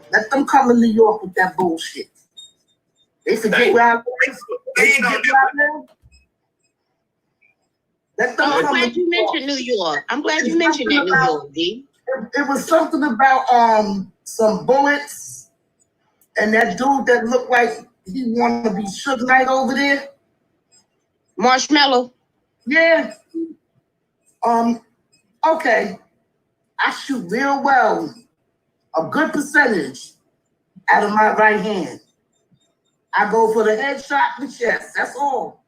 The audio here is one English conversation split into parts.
Let them come to New York with that bullshit. They forget where I live. Let them I'm come glad to you mentioned New York. I'm glad you mentioned that New York, D. It was something about some bullets and that dude that looked like he wanted to be Suge Knight over there. Marshmallow. Yeah. Okay. I shoot real well. A good percentage out of my right hand. I go for the headshot in the chest. That's all.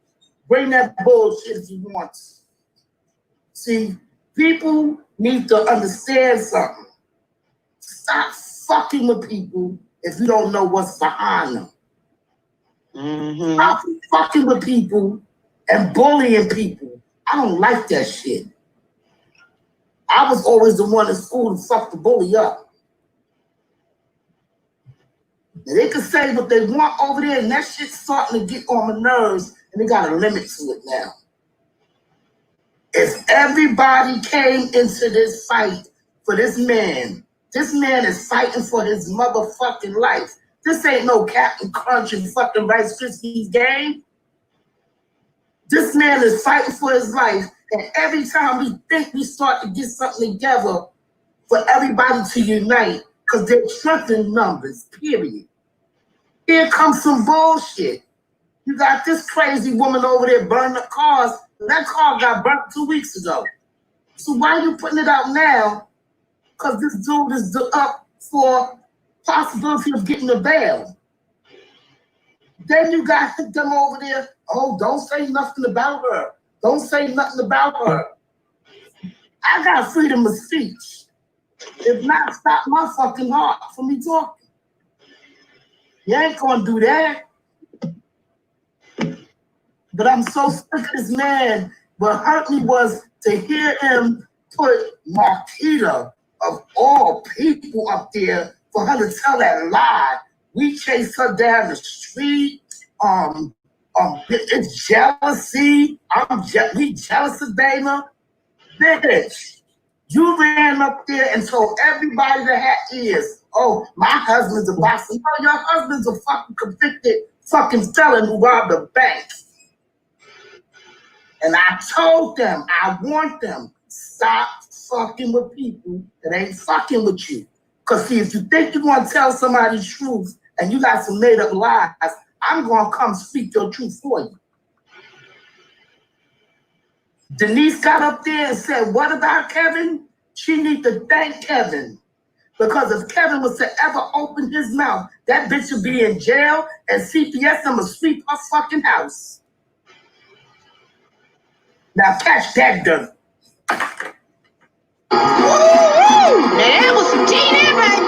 Bring that bullshit if you want to. See, people need to understand something. Stop fucking with people if you don't know what's behind them. Stop fucking with people and bullying people. I don't like that shit. I was always the one in school to fuck the bully up. And they can say what they want over there, and that shit's starting to get on my nerves, and they got a limit to it now. If everybody came into this fight for this man is fighting for his motherfucking life. This ain't no Captain Crunch and fucking Rice Krispies game. This man is fighting for his life, and every time we think we start to get something together for everybody to unite, because they're strengthening numbers, period. Here comes some bullshit. You got this crazy woman over there burning the cars. That car got burnt 2 weeks ago. So why are you putting it out now? Because this dude is up for possibility of getting a bail. Then you got them over there, oh, don't say nothing about her. Don't say nothing about her. I got freedom of speech. If not, stop my fucking heart from me talking. You ain't gonna do that. But I'm so sick of this man. What hurt me was to hear him put Marquita, of all people, up there for her to tell that lie. We chased her down the street. It's jealousy. We jealous of Dana. Bitch, you ran up there and told everybody that had ears, oh, my husband's a boxer. No, your husband's a fucking convicted fucking felon who robbed a bank. And I told them, I warned them, stop fucking with people that ain't fucking with you. Because see, if you think you're going to tell somebody the truth and you got some made up lies, I'm going to come speak your truth for you. Denise got up there and said, what about Kevin? She need to thank Kevin. Because if Kevin was to ever open his mouth, that bitch would be in jail and CPS them to sweep her fucking house. Now catch that dirt. Now that was some tea there, baby.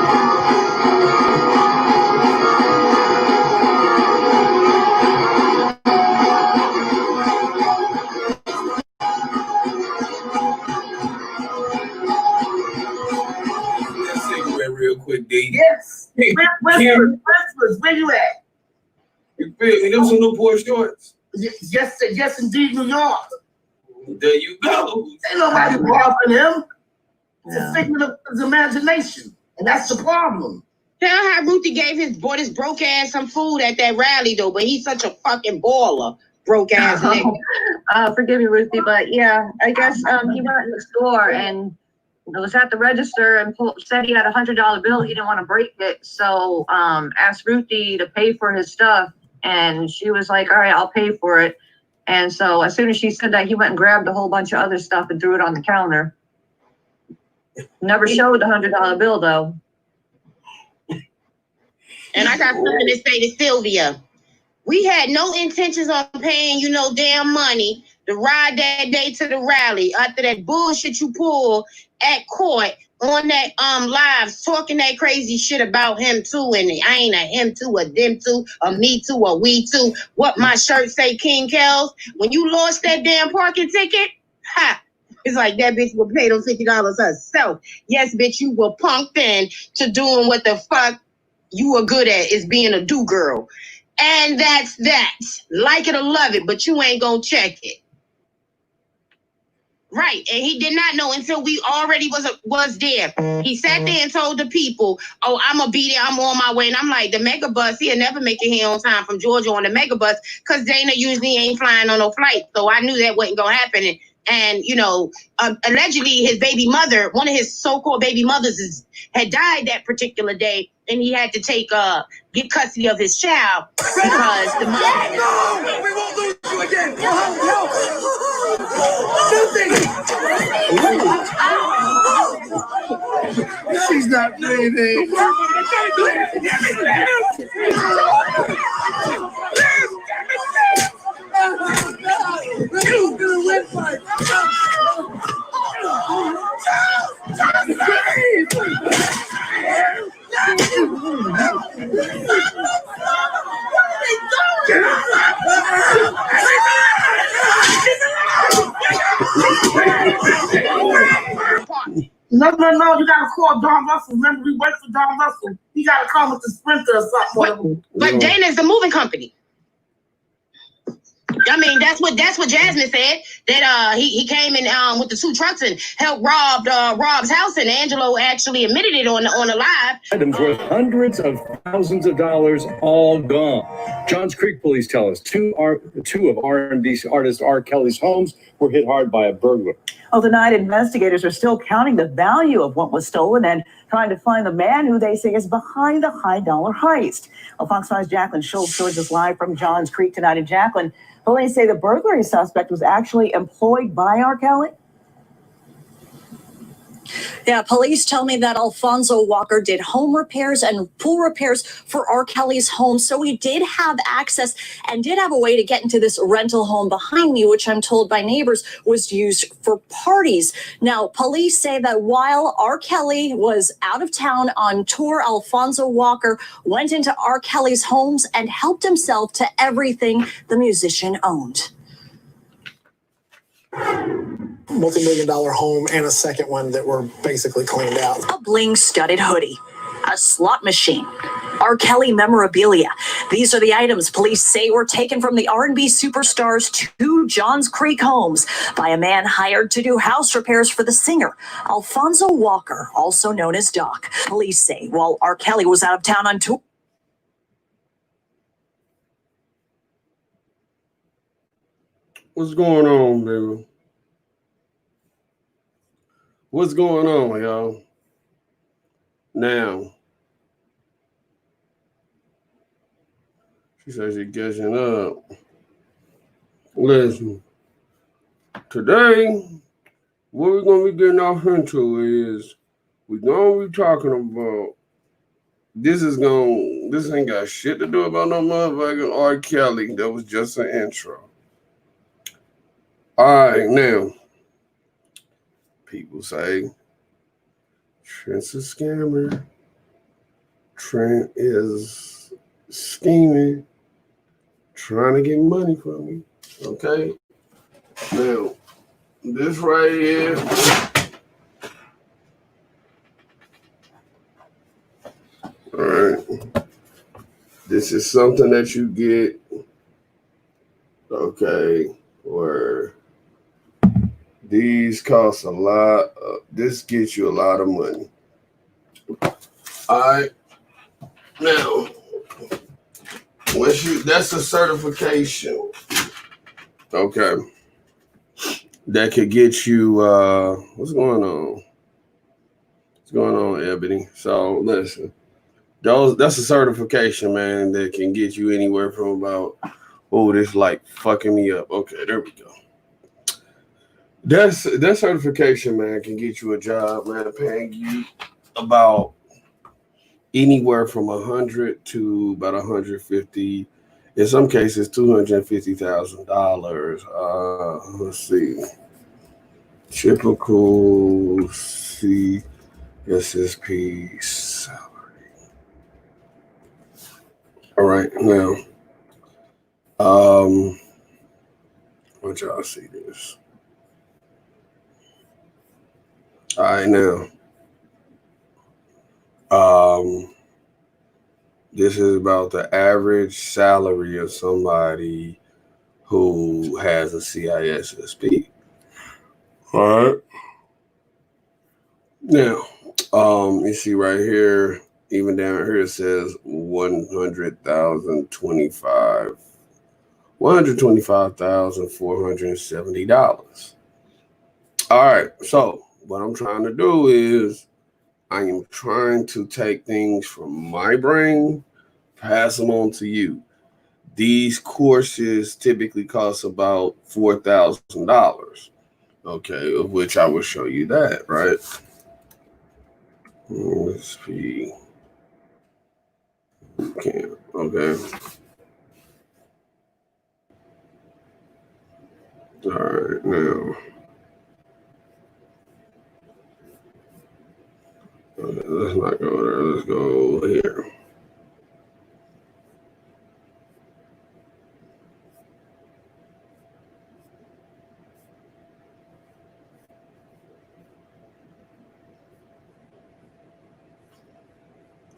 Real quick, D. Yes. Where you at? You feel me? Them some Newport shorts. Yes, indeed, New York. There you go. Ain't nobody robbing him. It's a figment of his imagination, and that's the problem. Tell how Ruthie bought his broke ass some food at that rally though, but he's such a fucking baller, broke ass nigga. Forgive me, Ruthie, but yeah, I guess he went in the store and was at the register and said he had a $100 bill. He didn't want to break it, so asked Ruthie to pay for his stuff, and she was like, "All right, I'll pay for it." And so as soon as she said that, he went and grabbed a whole bunch of other stuff and threw it on the counter. Never showed the $100 bill though. And I got something to say to Sylvia. We had no intentions on paying you no damn money to ride that day to the rally after that bullshit you pulled at court on that lives talking that crazy shit about him too, and I ain't a him too, a them too, a me too, a we too. What my shirt say, King Kells? When you lost that damn parking ticket, ha! It's like that bitch will pay those $50 herself. Yes, bitch, you were punked in to doing what the fuck you were good at, is being a do girl. And that's that. Like it or love it, but you ain't gonna check it. Right, and he did not know until we already was there. He sat there and told the people, "Oh, I'm gonna be there. I'm on my way." And I'm like, the mega bus, he'll never make it here on time from Georgia on the mega bus, because Dana usually ain't flying on no flight. So I knew that wasn't gonna happen. And you know, allegedly his baby mother, one of his so-called baby mothers, had died that particular day, and he had to get custody of his child because the mother. No, we won't lose you again. She's not bleeding. No, you gotta call Don Russell. Remember, we wait for Don Russell. He gotta come with the Sprinter or something. But Dana's the moving company. I mean, that's what Jasmine said. That he came in with the 2 trucks and helped rob Rob's house, and Angelo actually admitted it on the live. Items worth hundreds of thousands of dollars, all gone. Johns Creek police tell us two of R&B artist R. Kelly's homes were hit hard by a burglar. Overnight, investigators are still counting the value of what was stolen and trying to find the man who they say is behind the high-dollar heist. Well, Fox 5's Jacqueline Schultz joins us live from Johns Creek tonight. And Jacqueline, police say the burglary suspect was actually employed by R. Kelly? Yeah, police tell me that Alfonso Walker did home repairs and pool repairs for R. Kelly's home. So he did have access and did have a way to get into this rental home behind me, which I'm told by neighbors was used for parties. Now, police say that while R. Kelly was out of town on tour, Alfonso Walker went into R. Kelly's homes and helped himself to everything the musician owned. Multi-million-dollar home and a second one that were basically cleaned out. A bling-studded hoodie, a slot machine, R. Kelly memorabilia. These are the items police say were taken from the R&B superstar's 2 Johns Creek homes by a man hired to do house repairs for the singer, Alfonso Walker, also known as Doc. Police say while R. Kelly was out of town on tour. What's going on, baby? What's going on, y'all? Now, she says she's catching up. Listen, today, what we're going to be getting off into is we're going to be talking about this ain't got shit to do about no motherfucking R. Kelly. That was just an intro. All right, now. People say Trent's a scammer. Trent is scheming, trying to get money from me. Okay? Now, this right here. All right. This is something that you get. Okay. Where these cost a lot. This gets you a lot of money. All right. Now, that's a certification. Okay. That could get you. What's going on? What's going on, Ebony? So listen, that's a certification, man, that can get you anywhere from about Oh, this like fucking me up. Okay, there we go. That certification, man, can get you a job, man, paying you about anywhere from 100 to about 150. In some cases, $250,000. Let's see. Typical CISSP salary. All right, now, want y'all see this. All right, now, this is about the average salary of somebody who has a CISSP. All right. Now, you see right here, even down here it says $125,470. All right. So what I'm trying to do is I am trying to take things from my brain, pass them on to you. These courses typically cost about $4,000. Okay, of which I will show you that, right? Let's see. Okay. All right, now. Okay, let's not go there. Let's go here.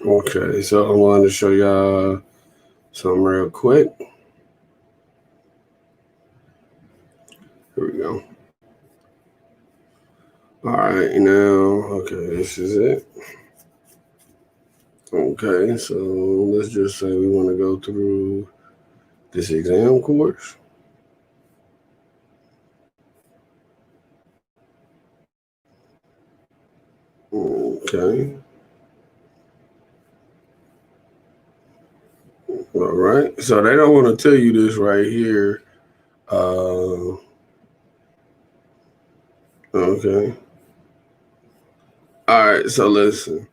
Okay, so I wanted to show y'all something real quick. Here we go. All right, now, okay, this is it. Okay, so let's just say we want to go through this exam course. Okay. All right. So they don't want to tell you this right here. Okay. All right. So listen,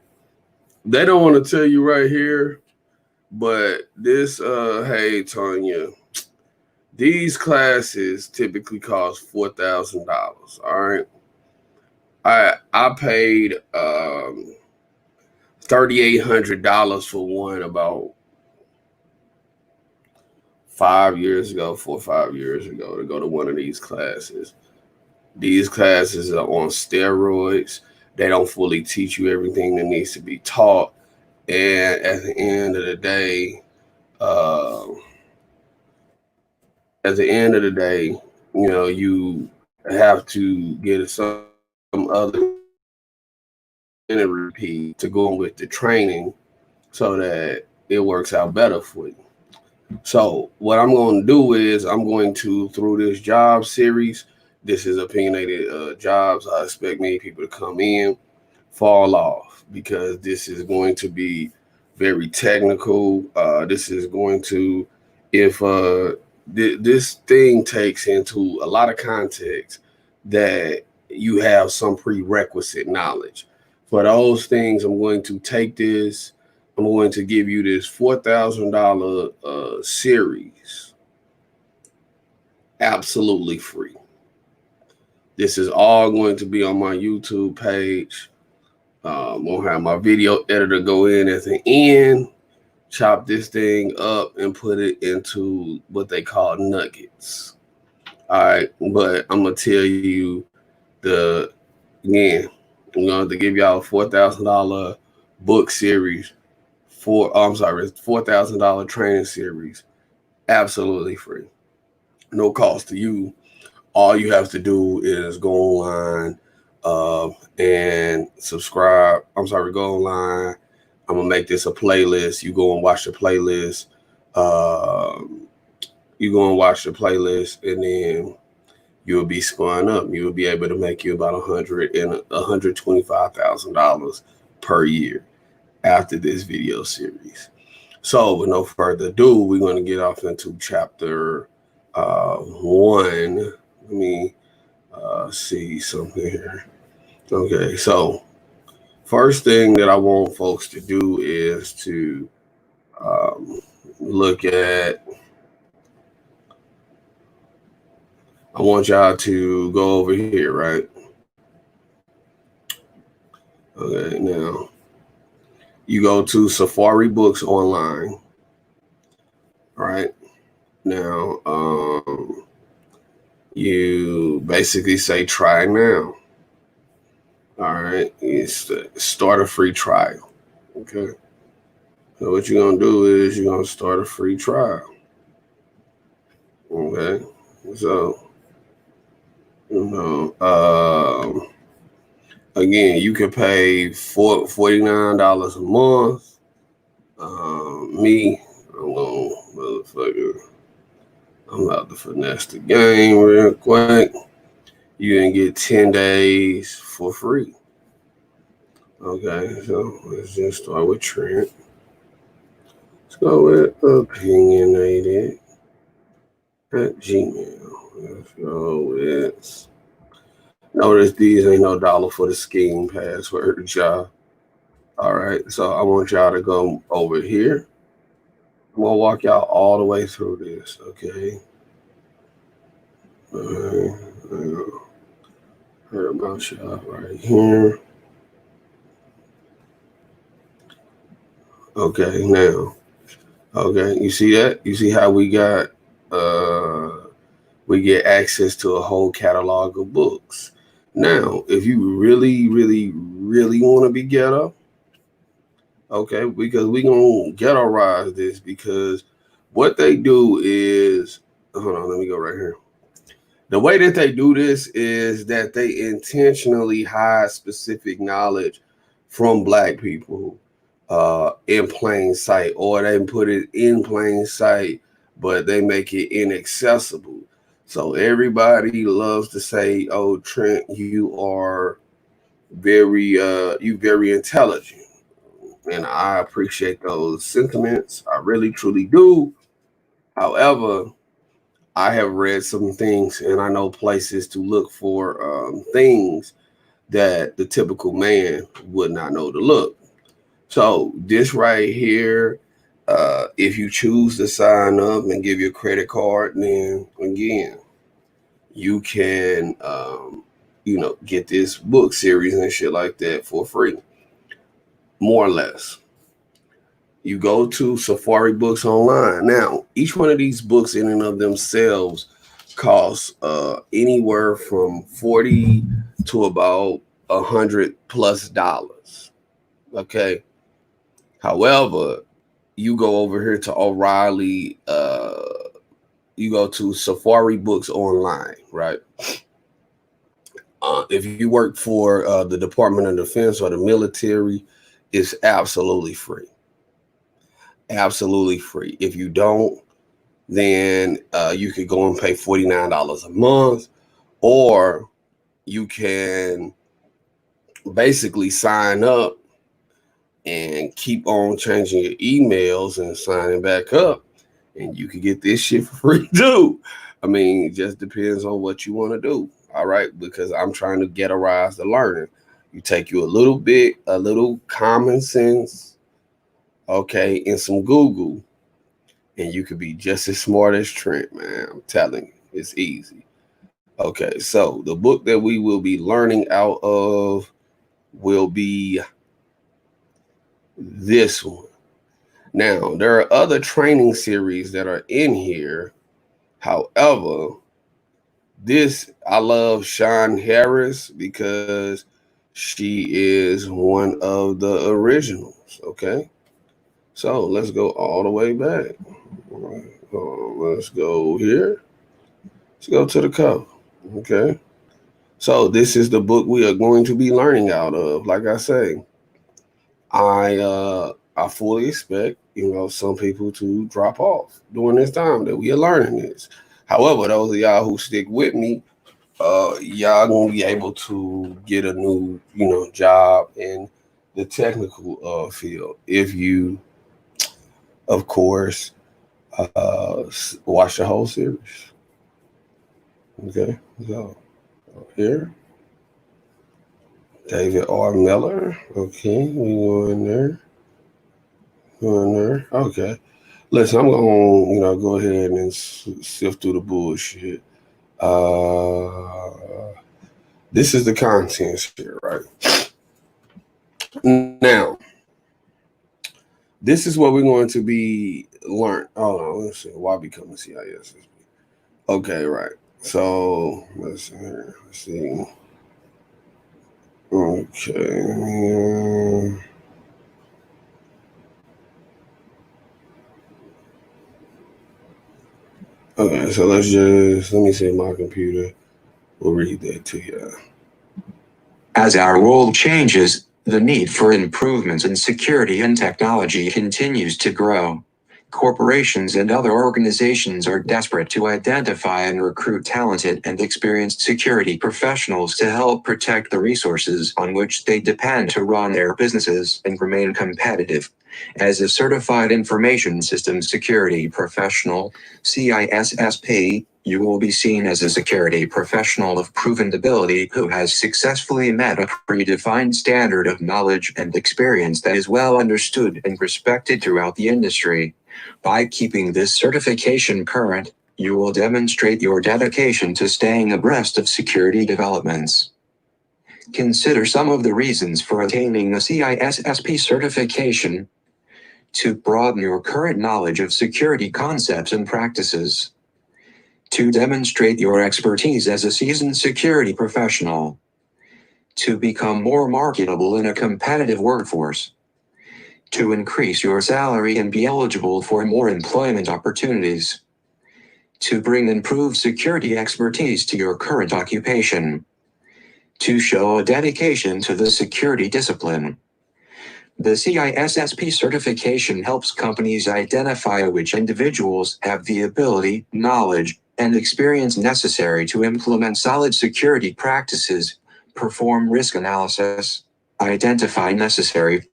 they don't want to tell you right here, but this, hey, Tanya, these classes typically cost $4,000. All right. I paid $3,800 for one about 5 years ago, 4 or 5 years ago, to go to one of these classes. These classes are on steroids. They don't fully teach you everything that needs to be taught. And at the end of the day, you know, you have to get some other repeat to go with the training so that it works out better for you. So what I'm going to do is I'm going to, through this job series, this is opinionated jobs. I expect many people to come in, fall off, because this is going to be very technical. This is going to, if this thing takes into a lot of context that you have some prerequisite knowledge. For those things, I'm going to take this. I'm going to give you this $4,000 series absolutely free. This is all going to be on my YouTube page. I'm going to have my video editor go in at the end, chop this thing up, and put it into what they call nuggets. All right, but I'm going to tell you again, I'm going to give y'all a $4,000 book series. $4,000 training series, absolutely free, no cost to you. All you have to do is go online and subscribe. Go online. I'm gonna make this a playlist. You go and watch the playlist. And then you'll be spun up. You'll be able to make you about $125,000 per year after this video series. So with no further ado, we're going to get off into chapter 1. Let me see something here. Okay, so first thing that I want folks to do is to look at, I want y'all to go over here, right? Okay, now you go to Safari Books online, right? Now, you basically say try now. All right, it's start a free trial. Okay, so what you're gonna do is you're gonna start a free trial. Okay, so again, you can pay $49 a month. I'm about to finesse the game real quick. You can get 10 days for free. Okay, so let's just start with Trent. Let's go with opinionated at Gmail. Let's go with. Notice these ain't no dollar for the scheme password, y'all. All right, so I want y'all to go over here. I'm gonna walk y'all all the way through this, okay? All right, heard about y'all right here. Okay, now, okay, you see that? You see how we get access to a whole catalog of books. Now, if you really, really, really want to be ghetto, okay, because we gonna ghettoize this, because what they do is, hold on, let me go right here. The way that they do this is that they intentionally hide specific knowledge from Black people in plain sight, or they put it in plain sight, but they make it inaccessible. So everybody loves to say, "Oh, Trent, you are very intelligent," and I appreciate those sentiments. I really, truly do. However, I have read some things, and I know places to look for things that the typical man would not know to look. So this right here, if you choose to sign up and give your credit card, then again, you can, get this book series and shit like that for free, more or less. You go to Safari Books online. Now, each one of these books in and of themselves costs anywhere from $40 to about $100+. Okay. However, you go over here to O'Reilly, you go to Safari Books online, right? If you work for the Department of Defense or the military, it's absolutely free. Absolutely free. If you don't, then you could go and pay $49 a month, or you can basically sign up and keep on changing your emails and signing back up, and you can get this shit for free too. I mean, it just depends on what you want to do. All right, because I'm trying to ghettoize the learning. You take you a little common sense, okay, and some Google, and you could be just as smart as Trent, man. I'm telling you, it's easy. Okay, so the book that we will be learning out of will be this one. Now, there are other training series that are in here. However, I love Sean Harris because she is one of the originals, okay? So let's go all the way back. Let's go here. Let's go to the cover, okay? So this is the book we are going to be learning out of. Like I say, I fully expect, some people to drop off during this time that we are learning this. However, those of y'all who stick with me, y'all gonna be able to get a new, job in the technical field if you of course, watch the whole series. Okay, so here, David R. Miller. Okay, we go in there. Go in there. Okay. Listen, I'm gonna, go ahead and sift through the bullshit. This is the contents here, right? Now, this is what we're going to be learned. Hold on, let's see. Why become a CISSP? Okay, right. So let's see here. Let's see. Okay. Okay, so let me see my computer. We'll read that to you. As our world changes, the need for improvements in security and technology continues to grow. Corporations and other organizations are desperate to identify and recruit talented and experienced security professionals to help protect the resources on which they depend to run their businesses and remain competitive. As a certified information systems security professional, CISSP, you will be seen as a security professional of proven ability who has successfully met a predefined standard of knowledge and experience that is well understood and respected throughout the industry. By keeping this certification current, you will demonstrate your dedication to staying abreast of security developments. Consider some of the reasons for attaining the CISSP certification. To broaden your current knowledge of security concepts and practices. To demonstrate your expertise as a seasoned security professional. To become more marketable in a competitive workforce. To increase your salary and be eligible for more employment opportunities. To bring improved security expertise to your current occupation. To show a dedication to the security discipline. The CISSP certification helps companies identify which individuals have the ability, knowledge, and experience necessary to implement solid security practices, perform risk analysis, identify necessary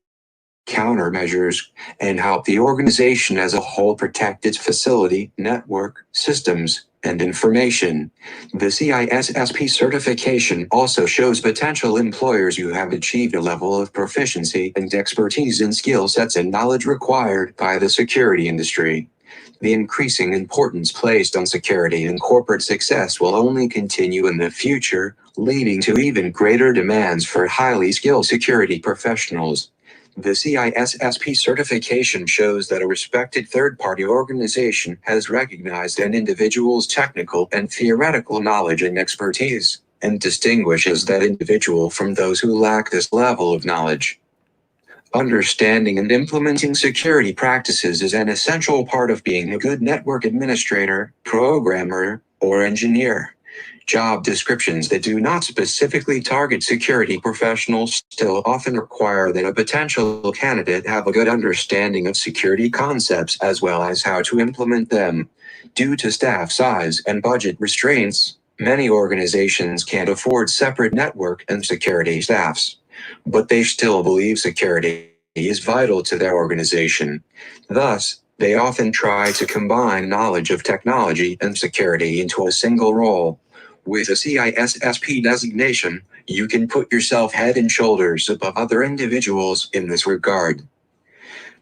countermeasures, and help the organization as a whole protect its facility, network, systems, and information. The CISSP certification also shows potential employers you have achieved a level of proficiency and expertise in skill sets and knowledge required by the security industry. The increasing importance placed on security and corporate success will only continue in the future, leading to even greater demands for highly skilled security professionals. The CISSP certification shows that a respected third-party organization has recognized an individual's technical and theoretical knowledge and expertise, and distinguishes that individual from those who lack this level of knowledge. Understanding and implementing security practices is an essential part of being a good network administrator, programmer, or engineer. Job descriptions that do not specifically target security professionals still often require that a potential candidate have a good understanding of security concepts as well as how to implement them. Due to staff size and budget restraints, many organizations can't afford separate network and security staffs. But they still believe security is vital to their organization. Thus, they often try to combine knowledge of technology and security into a single role. With a CISSP designation, you can put yourself head and shoulders above other individuals in this regard.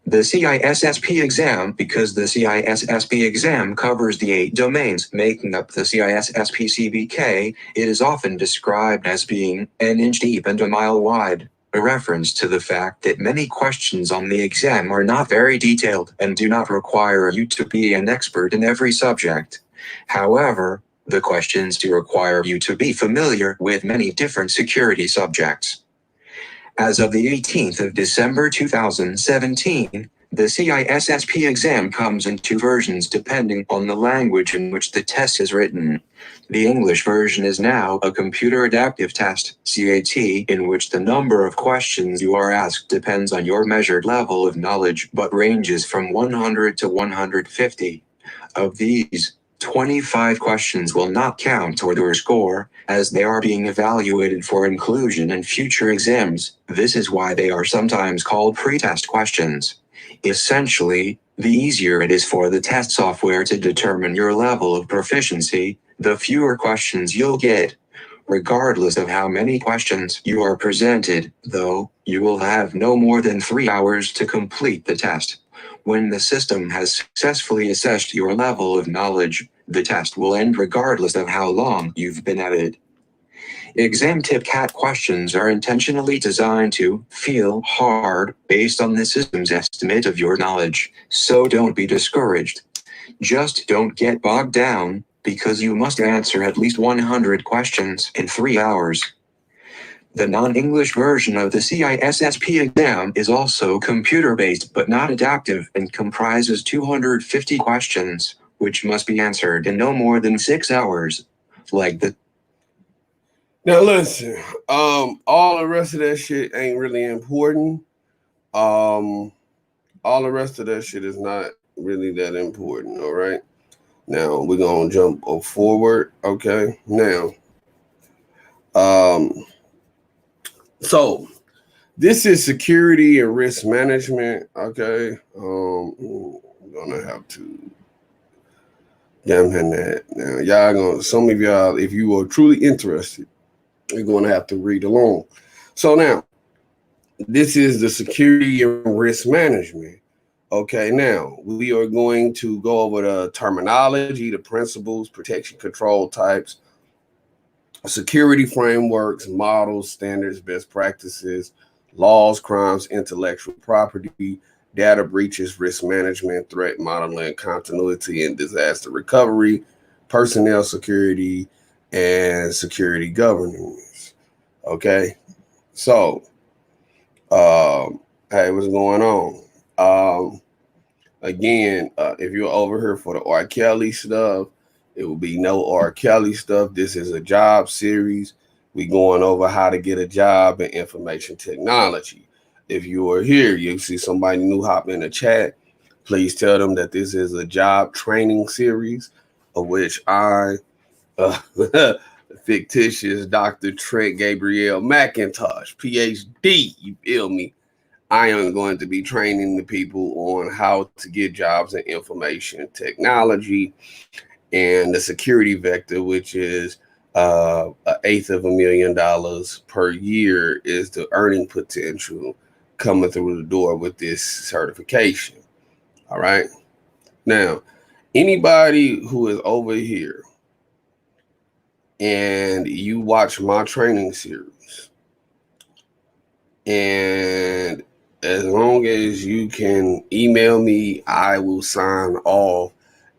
The CISSP exam, because the CISSP exam covers the 8 domains making up the CISSP CBK, it is often described as being an inch deep and a mile wide, a reference to the fact that many questions on the exam are not very detailed and do not require you to be an expert in every subject. However, the questions do require you to be familiar with many different security subjects. As of the 18th of December 2017, the CISSP exam comes in 2 versions depending on the language in which the test is written. The English version is now a computer adaptive test, CAT, in which the number of questions you are asked depends on your measured level of knowledge but ranges from 100 to 150. Of these, 25 questions will not count toward your score, as they are being evaluated for inclusion in future exams. This is why they are sometimes called pretest questions. Essentially, The easier it is for the test software to determine your level of proficiency, the fewer questions you'll get. Regardless of how many questions you are presented, though, you will have no more than 3 hours to complete the test. When the system has successfully assessed your level of knowledge, the test will end regardless of how long you've been at it. Exam tip cat questions are intentionally designed to feel hard based on the system's estimate of your knowledge, so don't be discouraged. Just don't get bogged down, because you must answer at least 100 questions in 3 hours. The non-English version of the CISSP exam is also computer-based but not adaptive and comprises 250 questions, which must be answered in no more than 6 hours. Like the Now listen, all the rest of that shit ain't really important. All the rest of that shit is not really that important, all right? Now we're gonna jump forward, okay? Now, so this is security and risk management, okay? I'm gonna have to damn that. Now, y'all gonna, some of y'all, if you are truly interested, you're gonna have to read along. So now, this is the security and risk management. Okay, now we are going to go over the terminology, the principles, protection control types, security frameworks, models, standards, best practices, laws, crimes, intellectual property, data breaches, risk management, threat modeling, continuity and disaster recovery, personnel security, and security governance. Okay, so hey, what's going on? Again, if you're over here for the R. Kelly stuff, it will be no R. Kelly stuff. This is a job series. We going over how to get a job in information technology. If you are here, you see somebody new hop in the chat, please tell them that this is a job training series of which I, fictitious Dr. Trent Gabriel McIntosh, PhD, you feel me? I am going to be training the people on how to get jobs in information technology and the security vector, which is $1/8 million per year, is the earning potential coming through the door with this certification. All right. Now, anybody who is over here and you watch my training series, and as long as you can email me, I will sign off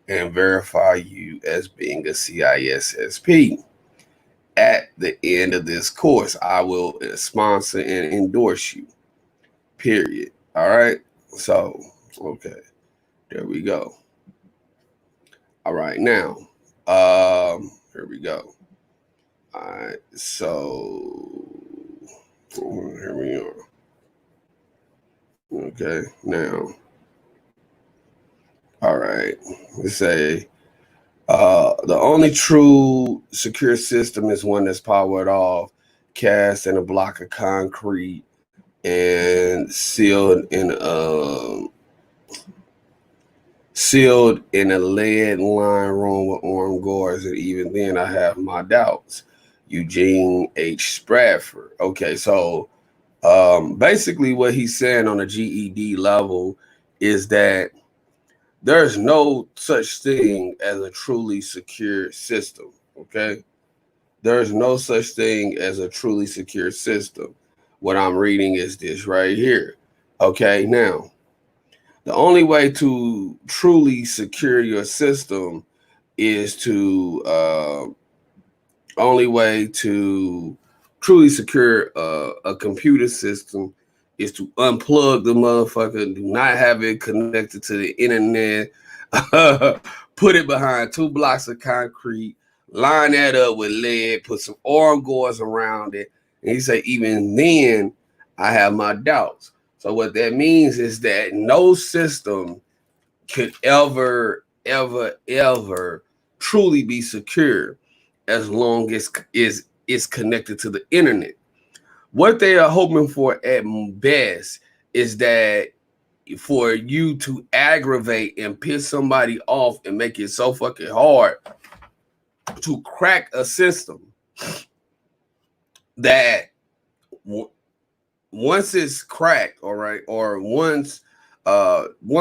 and verify you as being a CISSP. At the end of this course, I will sponsor and endorse you. Period. All right. So, okay, there we go. All right, now, here we go. All right, so here we are. Okay, now, all right, let's say the only true secure system is one that's powered off, cast in a block of concrete, and sealed in a lead line room with armed guards. And even then, I have my doubts. Eugene H. Stratford. Okay, so basically what he's saying on a GED level is that there's no such thing as a truly secure system. Okay, there's no such thing as a truly secure system. What I'm reading is this right here. Okay, now the only way to truly secure your system is to only way to truly secure a computer system is to unplug the motherfucker, do not have it connected to the internet, put it behind 2 blocks of concrete, line that up with lead, put some arm guards around it. And he said, even then, I have my doubts. So what that means is that no system could ever truly be secure as long as it's connected to the internet. What they are hoping for at best is that for you to aggravate and piss somebody off and make it so fucking hard to crack a system that once it's cracked, all right, or once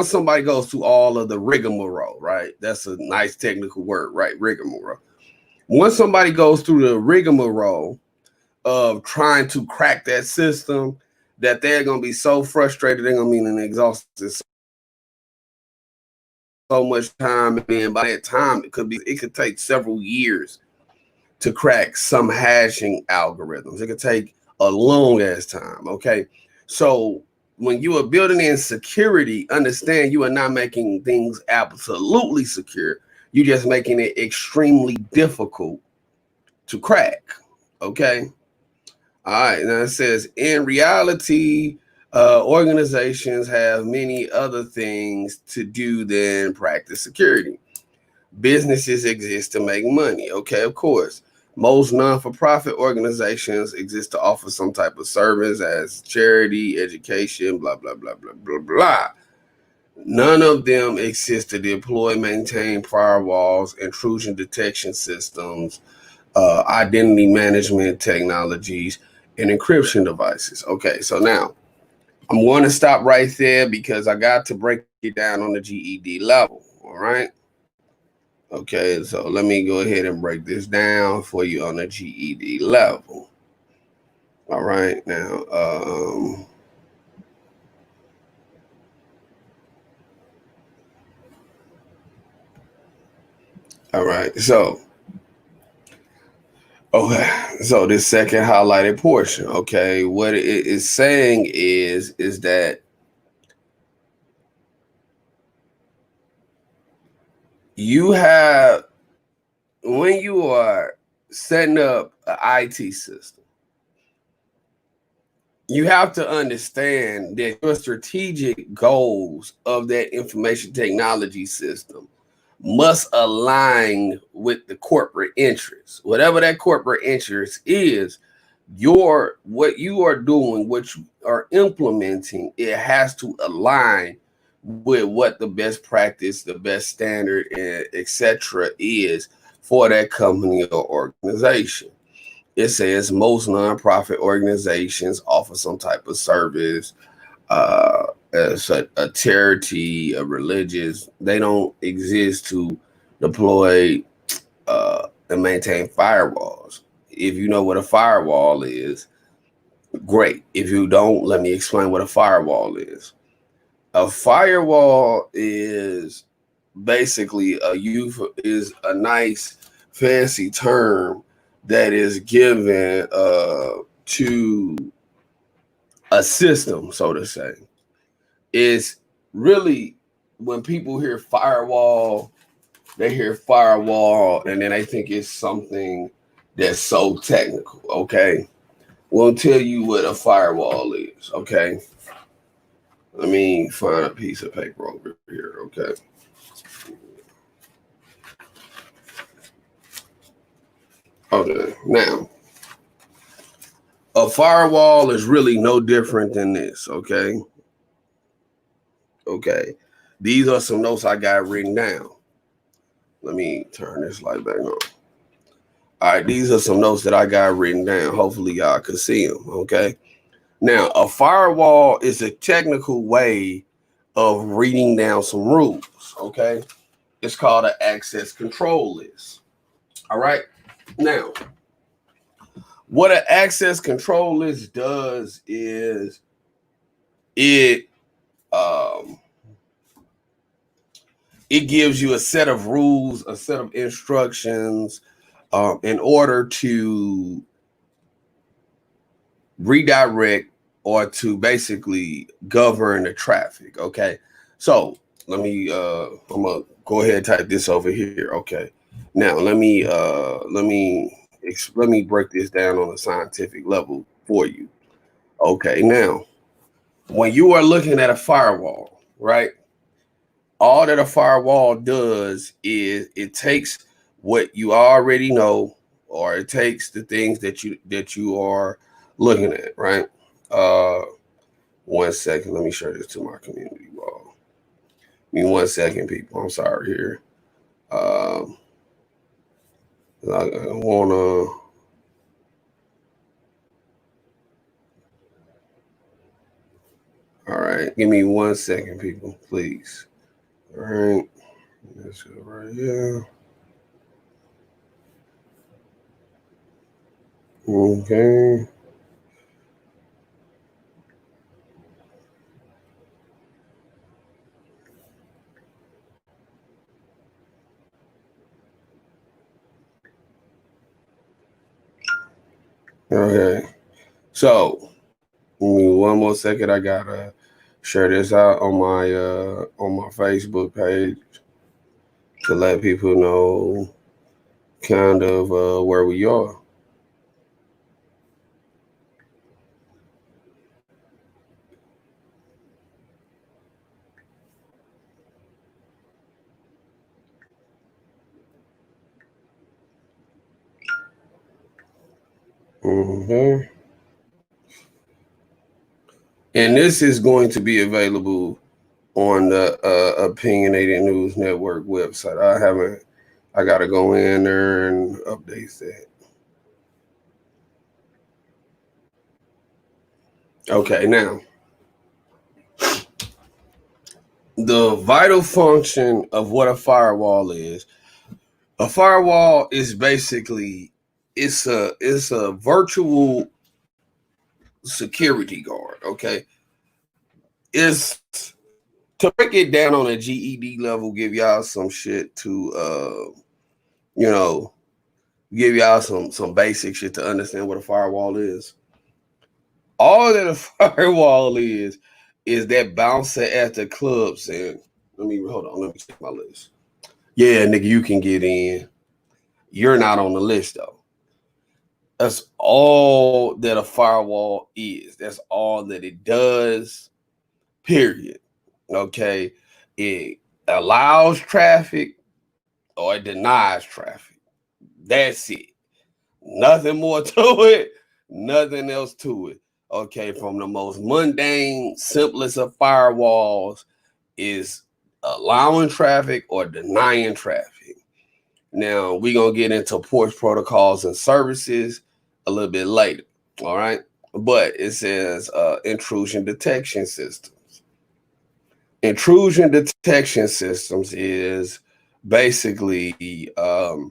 somebody goes through all of the rigmarole, right? That's a nice technical word, right? Rigmarole. Once somebody goes through the rigmarole of trying to crack that system, that they're gonna be so frustrated, they're gonna be exhausted so much time, and by that time it could take several years to crack some hashing algorithms. It could take a long ass time. Okay, so when you are building in security, understand you are not making things absolutely secure. You're just making it extremely difficult to crack. Okay. All right. Now it says, in reality, organizations have many other things to do than practice security. Businesses exist to make money. Okay, of course. Most non-for-profit organizations exist to offer some type of service as charity, education, blah, blah, blah, blah, blah, blah. None of them exist to deploy, maintain firewalls, intrusion detection systems, identity management technologies, and encryption devices. Okay, so now I'm going to stop right there because I got to break it down on the GED level. All right. Okay, so let me go ahead and break this down for you on the GED level. All right, now, all right, so, okay, so this second highlighted portion, okay, what it is saying is that you have, when you are setting up an IT system, you have to understand that your strategic goals of that information technology system must align with the corporate interests. Whatever that corporate interest is, what you are doing, what you are implementing, it has to align with what the best practice, the best standard, etc. is for that company or organization. It says most nonprofit organizations offer some type of service, as a charity, a religious. They don't exist to deploy and maintain firewalls. If you know what a firewall is, great. If you don't, let me explain what a firewall is. A firewall is basically a nice fancy term that is given to a system, so to say. It's really, when people hear firewall, they hear firewall and then they think it's something that's so technical. Okay, we'll tell you what a firewall is. Okay, let me find a piece of paper over here. Okay. Okay, now a firewall is really no different than this. Okay. Okay, these are some notes I got written down. Let me turn this light back on. All right, these are some notes that I got written down. Hopefully y'all can see them. Okay. Now, a firewall is a technical way of reading down some rules. Okay. It's called an access control list. All right. Now, what an access control list does is it gives you a set of rules, a set of instructions, in order to redirect or to basically govern the traffic. Okay, so let me I'm gonna go ahead and type this over here. Okay, now let me break this down on a scientific level for you. Okay, now when you are looking at a firewall, right, all that a firewall does is it takes what you already know, or it takes the things that you are looking at, right? 1 second. Let me share this to my community wall. Give me 1 second, people. I'm sorry here. I wanna. All right, give me 1 second, people, please. All right, let's go right here. Okay. Okay. So, give me 1 more second. I gotta share this out on my Facebook page to let people know kind of where we are. Okay. And this is going to be available on the Opinionated News Network website. I gotta go in there and update that. Okay, now the vital function of what a firewall is. A firewall is basically it's a virtual security guard. Okay, it's to break it down on a GED level, give y'all some shit to give y'all some basic shit to understand what a firewall is. All that a firewall is that bouncer at the club saying, let me check my list. Yeah, nigga, you can get in. You're not on the list though. That's all that a firewall is. That's all that it does. Period. Okay. It allows traffic or it denies traffic. That's it. Nothing more to it. Nothing else to it. Okay. From the most mundane, simplest of firewalls is allowing traffic or denying traffic. Now, we're going to get into port protocols and services a little bit later. All right. But it says intrusion detection systems. Intrusion detection systems is basically the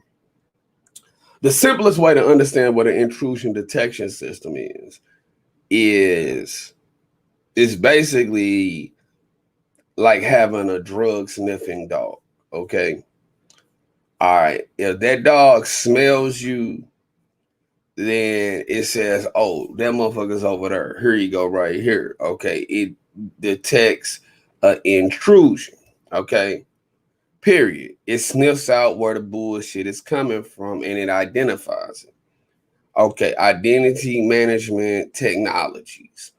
simplest way to understand what an intrusion detection system is basically like having a drug sniffing dog. Okay. All right. If that dog smells you, then it says, oh, that motherfucker's over there. Here you go, right here. Okay. It detects an intrusion. Okay. Period. It sniffs out where the bullshit is coming from and it identifies it. Okay. Identity management technologies.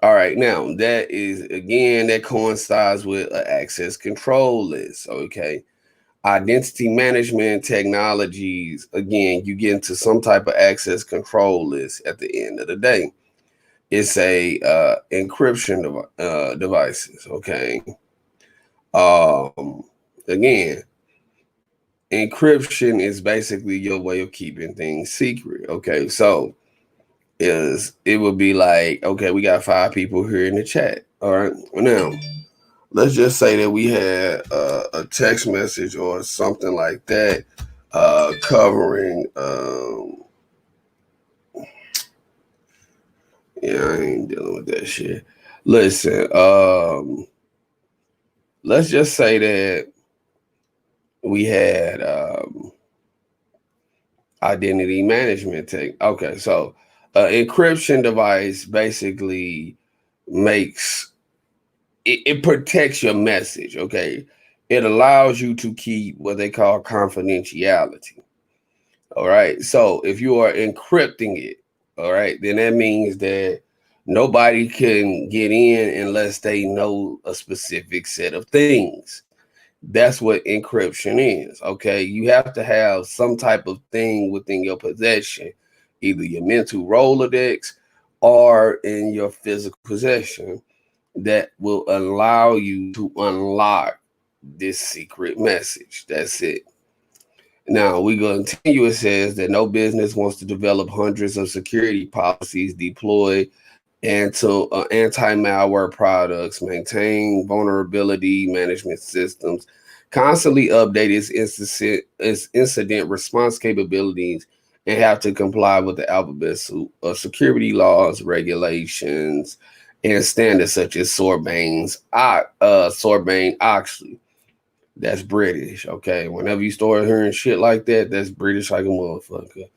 All right. Now, that coincides with an access control list. Okay. Identity management technologies, again, you get into some type of access control list at the end of the day. It's a encryption devices, okay? Again, encryption is basically your way of keeping things secret, okay? So it would be like, okay, we got 5 people here in the chat, all right? Now, let's just say that we had a text message or something like that covering. Yeah, I ain't dealing with that shit. Listen, let's just say that we had identity management tech. Okay, so encryption device basically makes it protects your message, okay? It allows you to keep what they call confidentiality. All right. So if you are encrypting it, all right, then that means that nobody can get in unless they know a specific set of things. That's what encryption is. Okay. You have to have some type of thing within your possession, either your mental Rolodex are in your physical possession that will allow you to unlock this secret message. That's it. Now we continue. It says that no business wants to develop hundreds of security policies, deploy anti-malware products, maintain vulnerability management systems, constantly update its incident response capabilities, and have to comply with the alphabet soup of security laws, regulations, and standards such as Sarbanes-Oxley. That's British, okay? Whenever you start hearing shit like that, that's British like a motherfucker.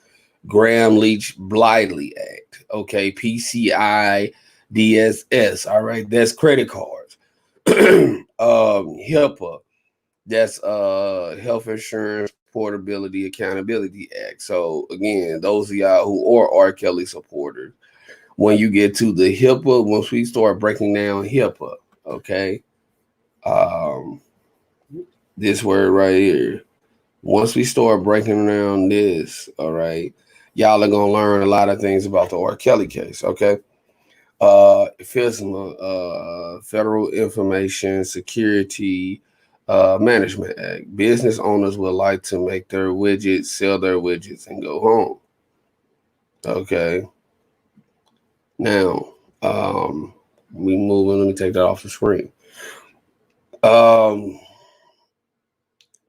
Graham-Leach-Bliley Act, okay? PCI DSS, all right? That's credit cards. HIPAA, that's Health Insurance Portability Accountability Act. So again, those of y'all who are R. Kelly supporters, when you get to the HIPAA, once we start breaking down HIPAA, okay? This word right here. Once we start breaking down this, all right, y'all are gonna learn a lot of things about the R. Kelly case, okay? FISMA, Federal Information Security Management Act. Business owners would like to make their widgets, sell their widgets, and go home. Okay. Now, we moving. Let me take that off the screen.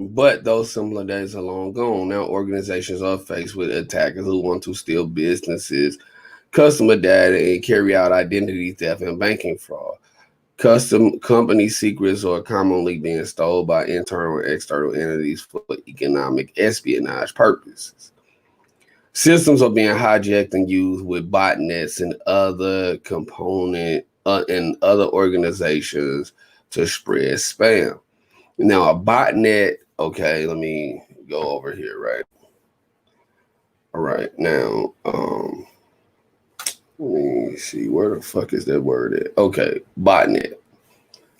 But those similar days are long gone. Now organizations are faced with attackers who want to steal businesses, customer data, and carry out identity theft and banking fraud. Custom company secrets are commonly being stolen by internal and external entities for economic espionage purposes. Systems are being hijacked and used with botnets and other and other organizations to spread spam. Now, a botnet, okay, let me go over here, right? All right, now, let me see, where the fuck is that word at? Okay, botnet.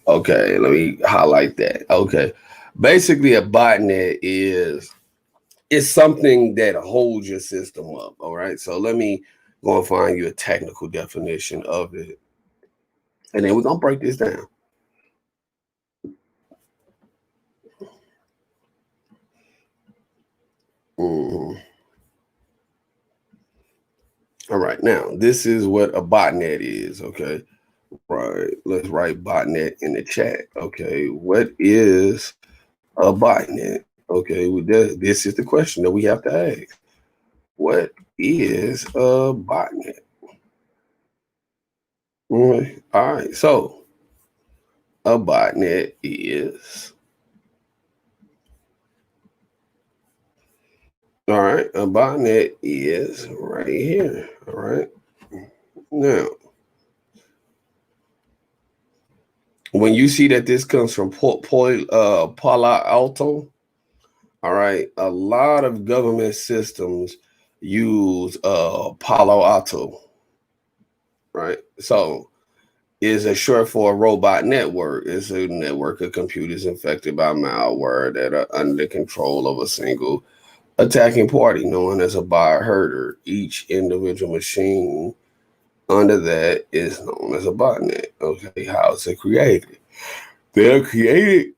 Okay, let me highlight that. Okay, basically a botnet is something that holds your system up, all right? So let me go and find you a technical definition of it, and then we're going to break this down. All right, now this is what a botnet is, okay? Right, let's write botnet in the chat, okay? What is a botnet? Okay, this is the question that we have to ask. What is a botnet? All right, so a botnet is... All right, a botnet is right here, all right? Now, when you see that this comes from Palo Alto, all right, a lot of government systems use Palo Alto, right? So it's a short for a robot network. It's a network of computers infected by malware that are under control of a single attacking party known as a buyer herder. Each individual machine under that is known as a botnet. Okay, how is it created? They're created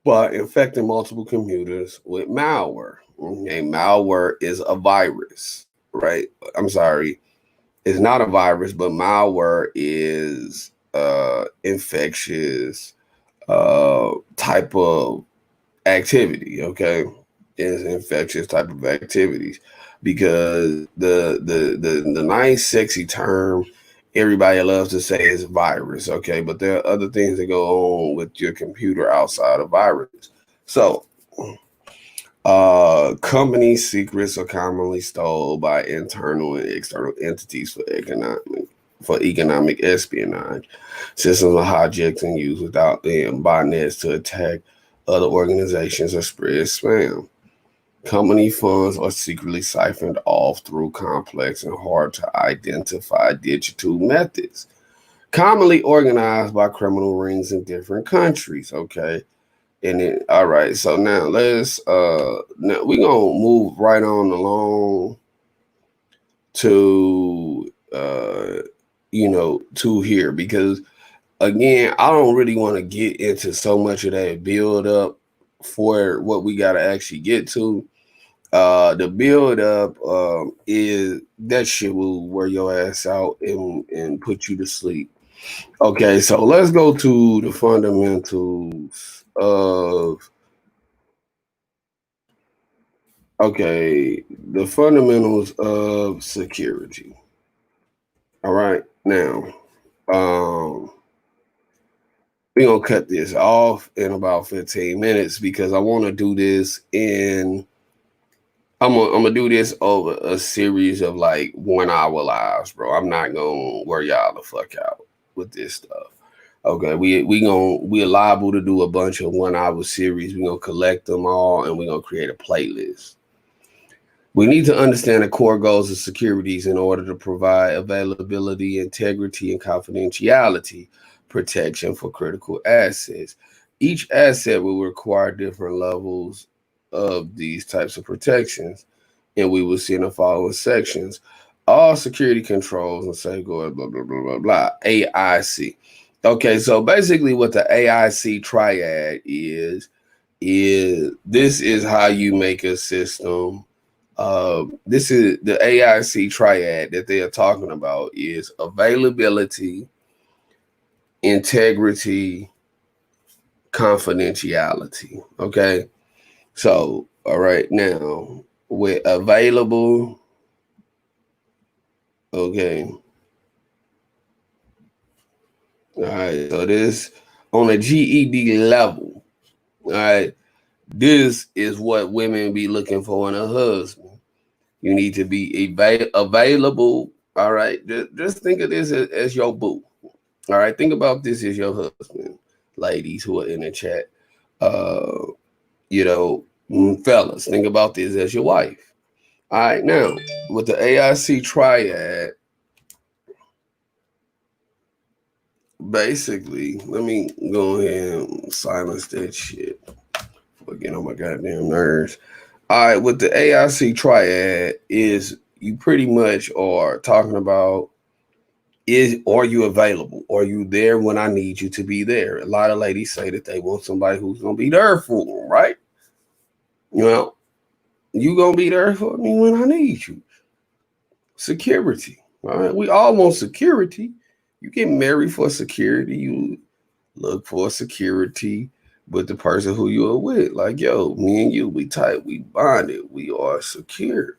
by infecting multiple computers with malware. Okay, malware is a virus, right? I'm sorry, it's not a virus, but malware is infectious type of activity, okay? Is infectious type of activities, because the nice sexy term everybody loves to say is virus, okay? But there are other things that go on with your computer outside of virus. So company secrets are commonly stolen by internal and external entities for economic espionage. Systems are hijacked and used without botnets to attack other organizations or spread spam. Company funds are secretly siphoned off through complex and hard to identify digital methods, commonly organized by criminal rings in different countries. Okay. And then, all right. So now now we're gonna move right on along to to here, because again, I don't really want to get into so much of that build up for what we got to actually get to. The build up is that shit will wear your ass out and put you to sleep. Okay, so let's go to the fundamentals of the fundamentals of security. All right, now we're gonna cut this off in about 15 minutes because I want to do this I'm gonna do this over a series of like 1 hour lives, bro. I'm not gonna wear y'all the fuck out with this stuff. Okay, we're liable to do a bunch of 1 hour series. We're gonna collect them all and we're gonna create a playlist. We need to understand the core goals of securities in order to provide availability, integrity, and confidentiality protection for critical assets. Each asset will require different levels of these types of protections, and we will see in the following sections. All security controls and safeguards, blah, blah, blah, blah, blah, AIC. Okay, so basically what the AIC triad is this is how you make a system. This is the AIC triad that they are talking about is availability, integrity, confidentiality. Okay. So, all right, now with available, okay. All right, so this on a GED level, all right, this is what women be looking for in a husband. You need to be available. All right, just think of this as your boo. All right, think about this as your husband, ladies who are in the chat. Fellas, think about this as your wife. All right, now with the AIC triad, basically, let me go ahead and silence that shit. Get on my goddamn nerves. All right, with the AIC triad is you pretty much are talking about are you available? Are you there when I need you to be there? A lot of ladies say that they want somebody who's gonna be there for them, right? You gonna be there for me when I need you. Security, all right? We all want security. You get married for security. You look for security with the person who you are with. Like, yo, me and you, we tight, we bonded, we are secure.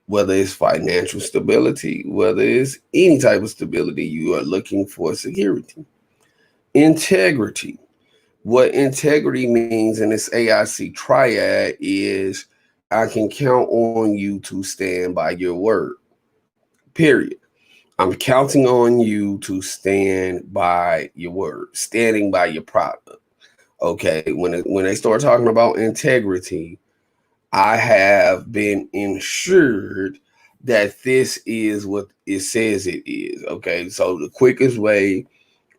Whether it's financial stability, whether it's any type of stability, you are looking for security. Integrity. What integrity means in this AIC triad is I can count on you to stand by your word. Period. I'm counting on you to stand by your word, standing by your product. Okay, when they start talking about integrity, I have been ensured that this is what it says it is. Okay, so the quickest way,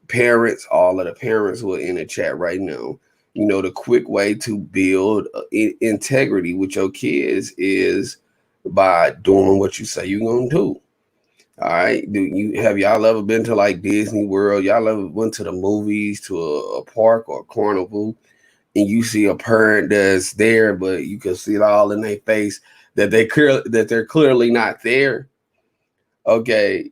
parents, all of the parents who are in the chat right now, the quick way to build integrity with your kids is by doing what you say you're gonna do. All right. Have y'all ever been to like Disney World? Y'all ever went to the movies, to a park or a carnival, and you see a parent that's there, but you can see it all in their face that they're clearly not there? Okay.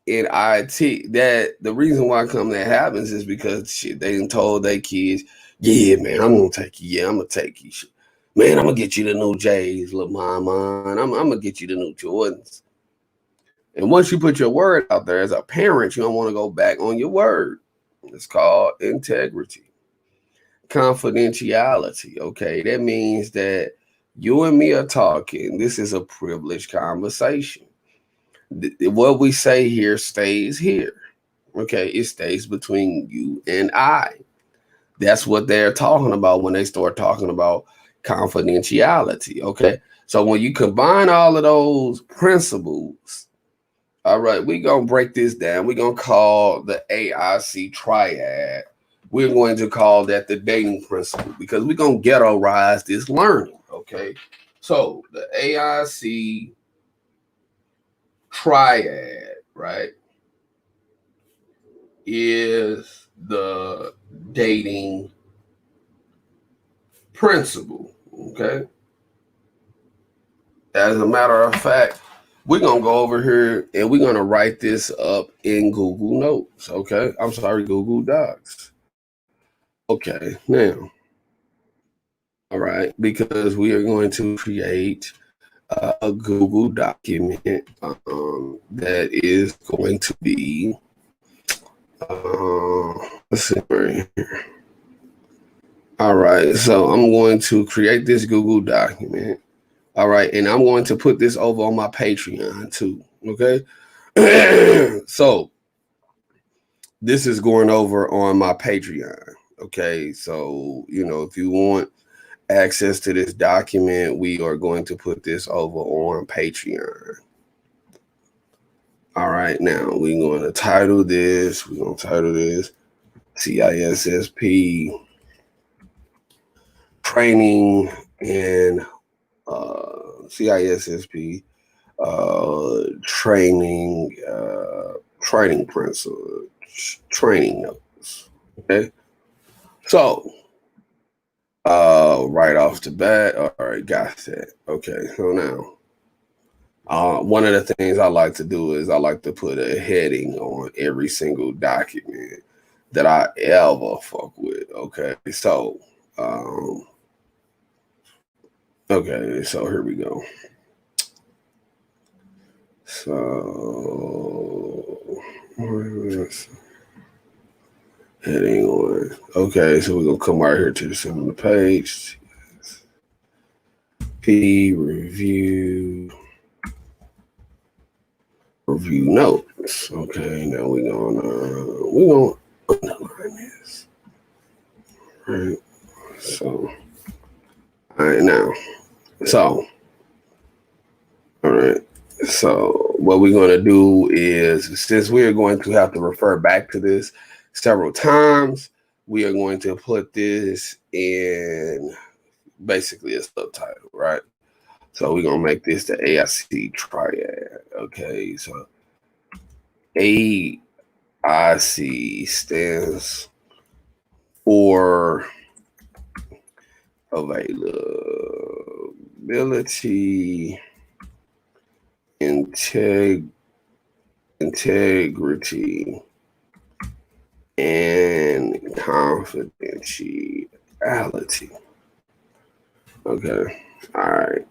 In IT, that the reason why that happens is because shit, they done told their kids, yeah, man, I'm gonna take you. Yeah, I'm gonna take you. Man, I'm gonna get you the new J's, little mine. I'm gonna get you the new Jordans. And once you put your word out there as a parent, you don't want to go back on your word. It's called integrity. Confidentiality. Okay, that means that you and me are talking. This is a privileged conversation. What we say here stays here. Okay, it stays between you and I. That's what they're talking about when they start talking about confidentiality. Okay, so when you combine all of those principles, all right, we're going to break this down. We're going to call the AIC triad. We're going to call that the dating principle because we're going to ghettoize this learning, okay? So the AIC Triad, right, is the dating principle, okay? As a matter of fact, we're going to go over here and we're going to write this up in Google Notes, okay? I'm sorry, Google Docs. Okay, now, all right, because we are going to create a Google document that is going to be, let's see right here. All right, so I'm going to create this Google document. All right, and I'm going to put this over on my Patreon too, okay? So this is going over on my Patreon, okay? So, you know, if you want access to this document, we are going to put this over on Patreon. All right, now we're going to title this. We're going to title this CISSP Training and CISSP training principle, training notes. Okay, so right off the bat, all right, got that. Okay, so now one of the things I like to do is I like to put a heading on every single document that I ever fuck with. Okay, so okay, so here we go. So heading on. Okay, so we're gonna come right here to the center of the page. P review notes. Okay, now we're gonna underline this. All right. So all right now. So all right. So what we're going to do is, since we are going to have to refer back to this several times, we are going to put this in basically a subtitle, right? So we're going to make this the AIC Triad. Okay, so AIC stands for availability, integrity, and confidentiality. Okay. All right.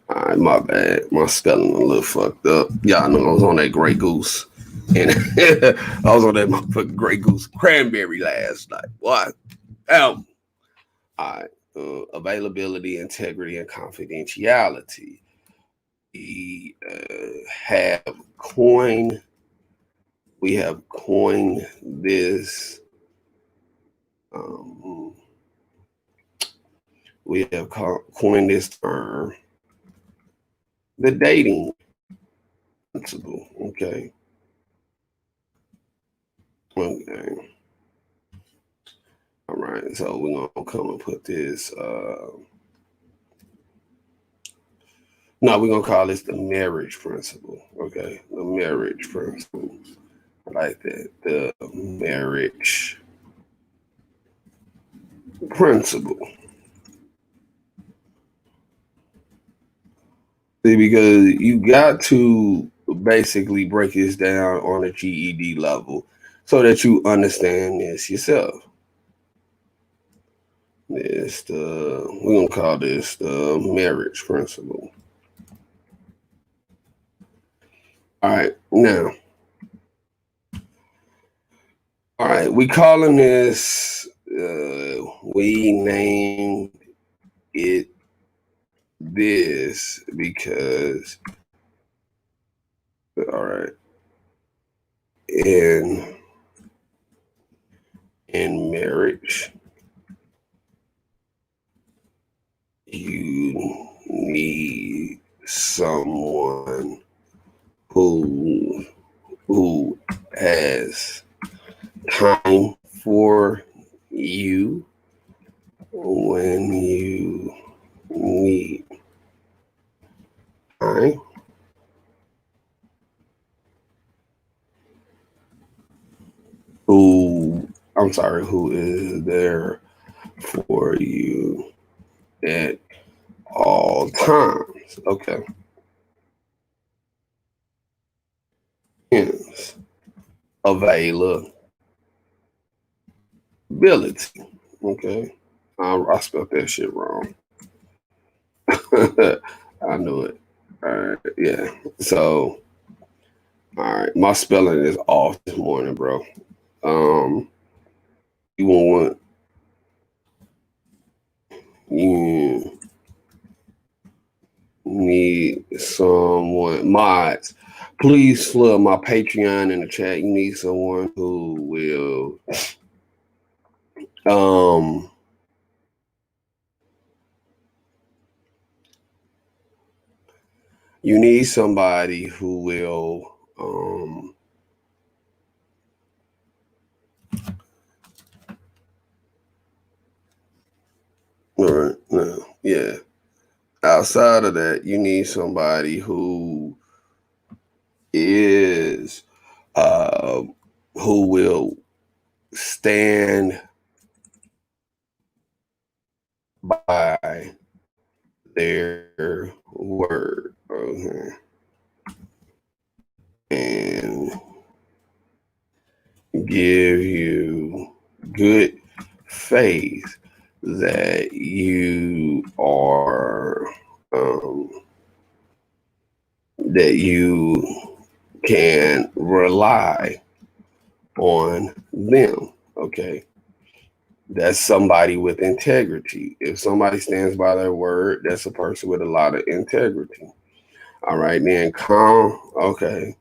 All right, my bad. My spelling a little fucked up. Y'all know I was on that Grey Goose. And I was on that motherfucking Grey Goose cranberry last night. What? All right. Availability, integrity, and confidentiality. We have coined this. We have coined this term, the dating principle. Okay. Okay. All right. So we're gonna come and put this. No, we're gonna call this the marriage principle. Okay, the marriage principle. I like that. The marriage principle. See, because you got to basically break this down on a GED level so that you understand this yourself. We're gonna call this the marriage principle. All right, now. All right, we calling this. We named it this because, all right, in marriage, you need someone who has time for you when you need time. I'm sorry, who is there for you at all times. Okay. Hence, availability. Okay. I spelled that shit wrong. I knew it. All right. Yeah. So, all right. My spelling is off this morning, bro. You want you need someone mods. Please flood my Patreon in the chat. You need someone who will you need somebody who will all right, no, yeah. Outside of that, you need somebody who is who will stand by their word, okay, and give you good faith that you are that you can rely on them. Okay. That's somebody with integrity. If somebody stands by their word, that's a person with a lot of integrity. All right, then calm. Okay.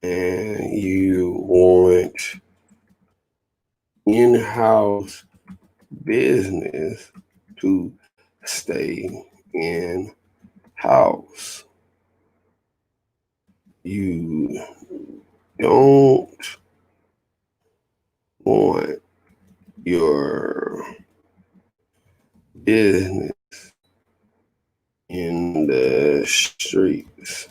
And you want in-house business to stay in-house. You don't want your business in the streets.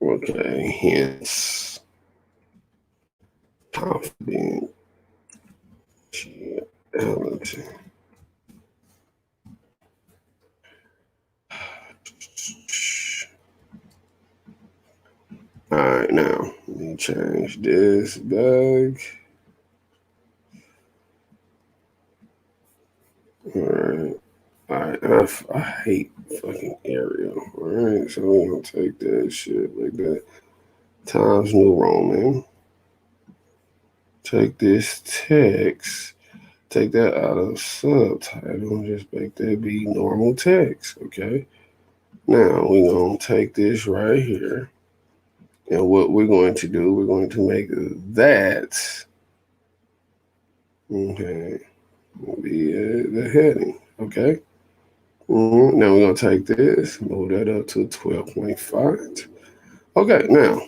Okay, hence confidentiality. All right, now let me change this back. All right, I hate fucking Arial. All right, so we're gonna take that shit like that. Times New Roman. Take this text, take that out of subtitle, and just make that be normal text, okay? Now we're gonna take this right here. And what we're going to do, we're going to make that, okay, be the heading, okay? Now we're going to take this, move that up to 12.5. Okay, now,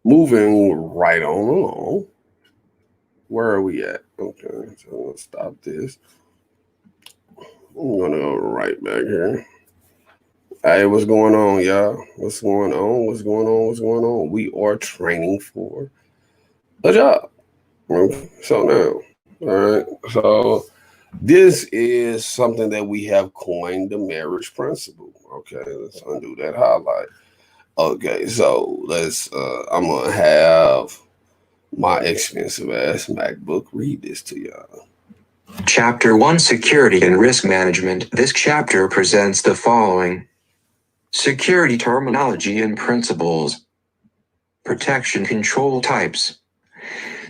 moving right on along. Where are we at? Okay, so I'm going to stop this. I'm going to go right back here. Hey, what's going on, y'all? What's going on? What's going on? What's going on? We are training for a job. So now, all right. So this is something that we have coined the marriage principle. Okay, let's undo that highlight. Okay, so let's. I'm gonna have my expensive ass MacBook read this to y'all. Chapter 1: Security and Risk Management. This chapter presents the following: security terminology and principles, protection control types,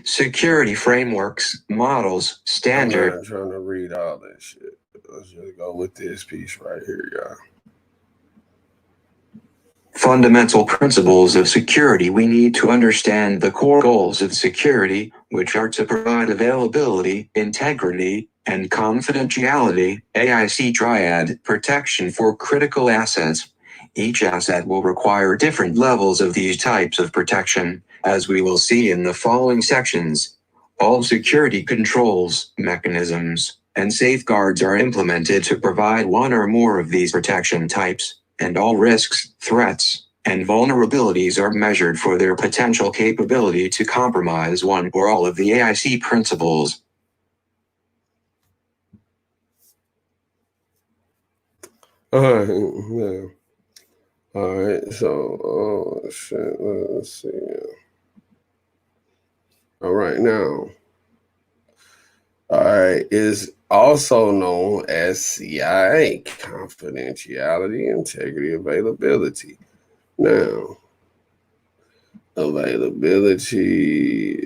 security frameworks, models, standard. I'm trying to read all that shit. Let's just go with this piece right here, y'all. Fundamental principles of security. We need to understand the core goals of security, which are to provide availability, integrity, and confidentiality. AIC Triad: protection for critical assets. Each asset will require different levels of these types of protection, as we will see in the following sections. All security controls, mechanisms, and safeguards are implemented to provide one or more of these protection types, and all risks, threats, and vulnerabilities are measured for their potential capability to compromise one or all of the AIC principles. All right, yeah. All right, so, oh shit, let's see. All right, now, all right, is also known as CIA, confidentiality, integrity, availability. Now, availability,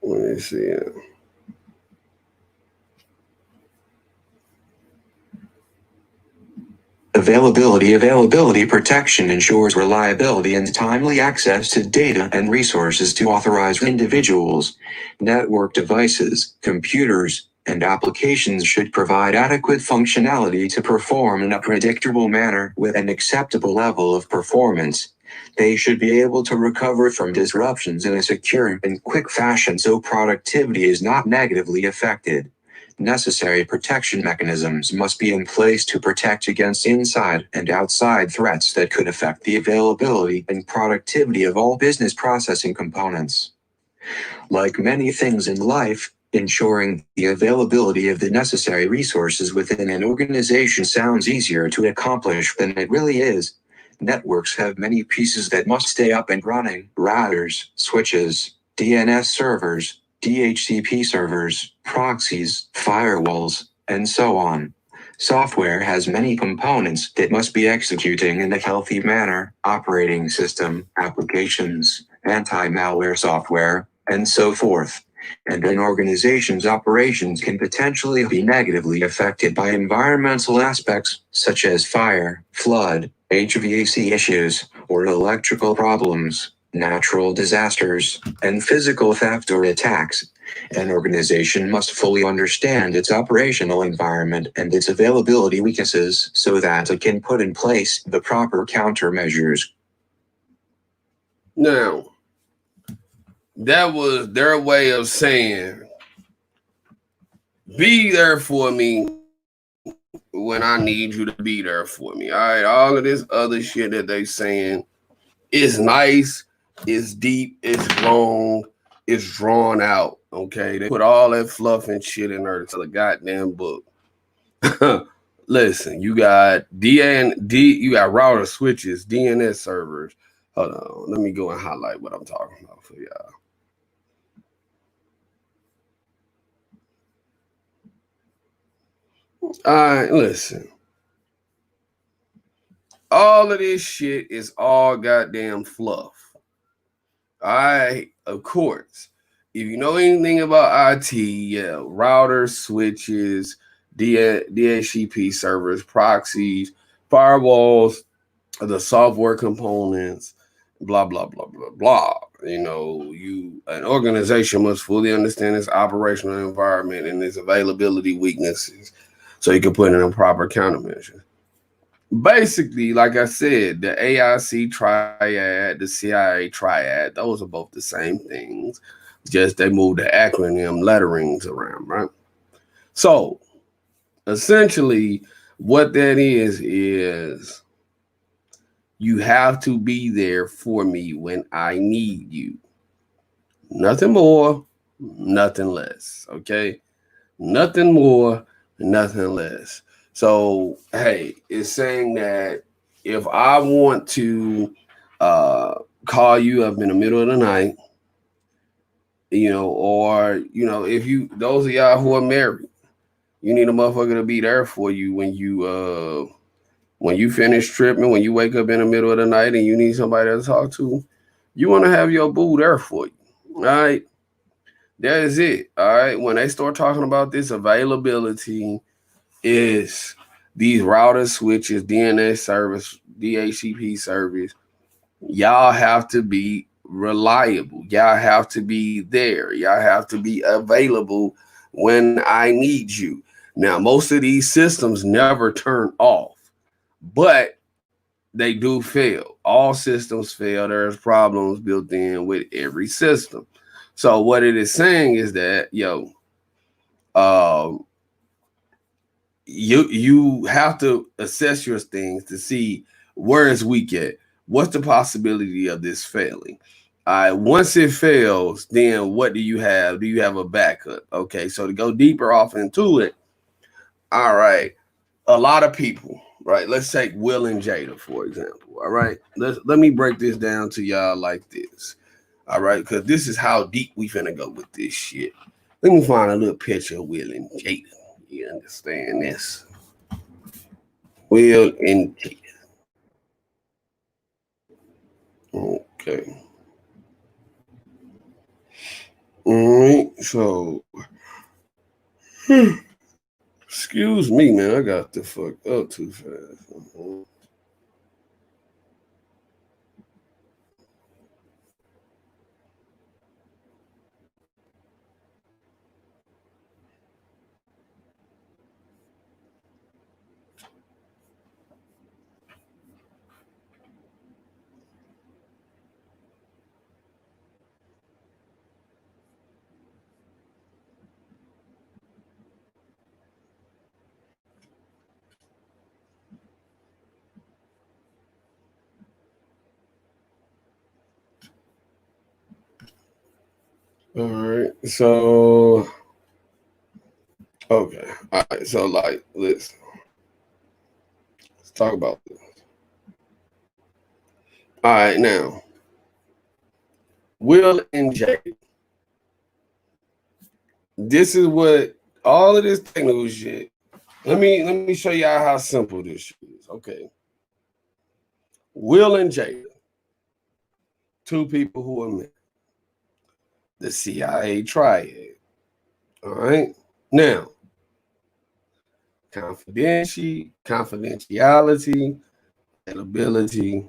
let me see. Availability protection ensures reliability and timely access to data and resources to authorized individuals. Network devices, computers, and applications should provide adequate functionality to perform in a predictable manner with an acceptable level of performance. They should be able to recover from disruptions in a secure and quick fashion so productivity is not negatively affected. Necessary protection mechanisms must be in place to protect against inside and outside threats that could affect the availability and productivity of all business processing components. Like many things in life, ensuring the availability of the necessary resources within an organization sounds easier to accomplish than it really is. Networks have many pieces that must stay up and running: routers, switches, DNS servers, DHCP servers, proxies, firewalls, and so on. Software has many components that must be executing in a healthy manner: operating system, applications, anti-malware software, and so forth. And an organization's operations can potentially be negatively affected by environmental aspects such as fire, flood, HVAC issues, or electrical problems, natural disasters, and physical theft or attacks. An organization must fully understand its operational environment and its availability weaknesses so that it can put in place the proper countermeasures. Now, that was their way of saying, be there for me when I need you to be there for me. All right, all of this other shit that they saying is nice, it's deep, it's long, it's drawn out. Okay, they put all that fluff and shit in there to tell a goddamn book. Listen, you got you got router switches, DNS servers. Hold on, let me go and highlight what I'm talking about for y'all. All right, listen. All of this shit is all goddamn fluff. All right, of course. If you know anything about IT, yeah, routers, switches, DHCP servers, proxies, firewalls, the software components, blah, blah, blah, blah, blah. You know, an organization must fully understand its operational environment and its availability weaknesses so you can put in a proper countermeasure. Basically, like I said, the AIC Triad, the CIA Triad, those are both the same things. Just they moved the acronym letterings around, right? So essentially, what that is you have to be there for me when I need you. Nothing more, nothing less. Okay? Nothing more, nothing less. So, hey, it's saying that if I want to call you up in the middle of the night, or if those of y'all who are married, you need a motherfucker to be there for you when you finish tripping, when you wake up in the middle of the night and you need somebody to talk to. You want to have your boo there for you. All right. That is it. All right. When they start talking about this availability, is these router switches, DNS service, DHCP service, y'all have to be reliable. Y'all have to be there. Y'all have to be available when I need you. Now, most of these systems never turn off, but they do fail. All systems fail. There's problems built in with every system. So what it is saying is that, you have to assess your things to see where it's weak at. What's the possibility of this failing? Once it fails, then what do you have? Do you have a backup? Okay, so to go deeper off into it, all right, a lot of people, right? Let's take Will and Jada, for example. All right, let me break this down to y'all like this. All right, because this is how deep we finna go with this shit. Let me find a little picture of Will and Jada. You understand this? Will and Jada. Okay. All right, so excuse me, man. I got the fuck up too fast. All right, so okay, all right, so like, let's talk about this. All right, now Will and Jada. This is what all of this technical shit. Let me show y'all how simple this shit is. Okay, Will and Jada, two people who are men. The CIA Triad. All right, now confidentiality, availability,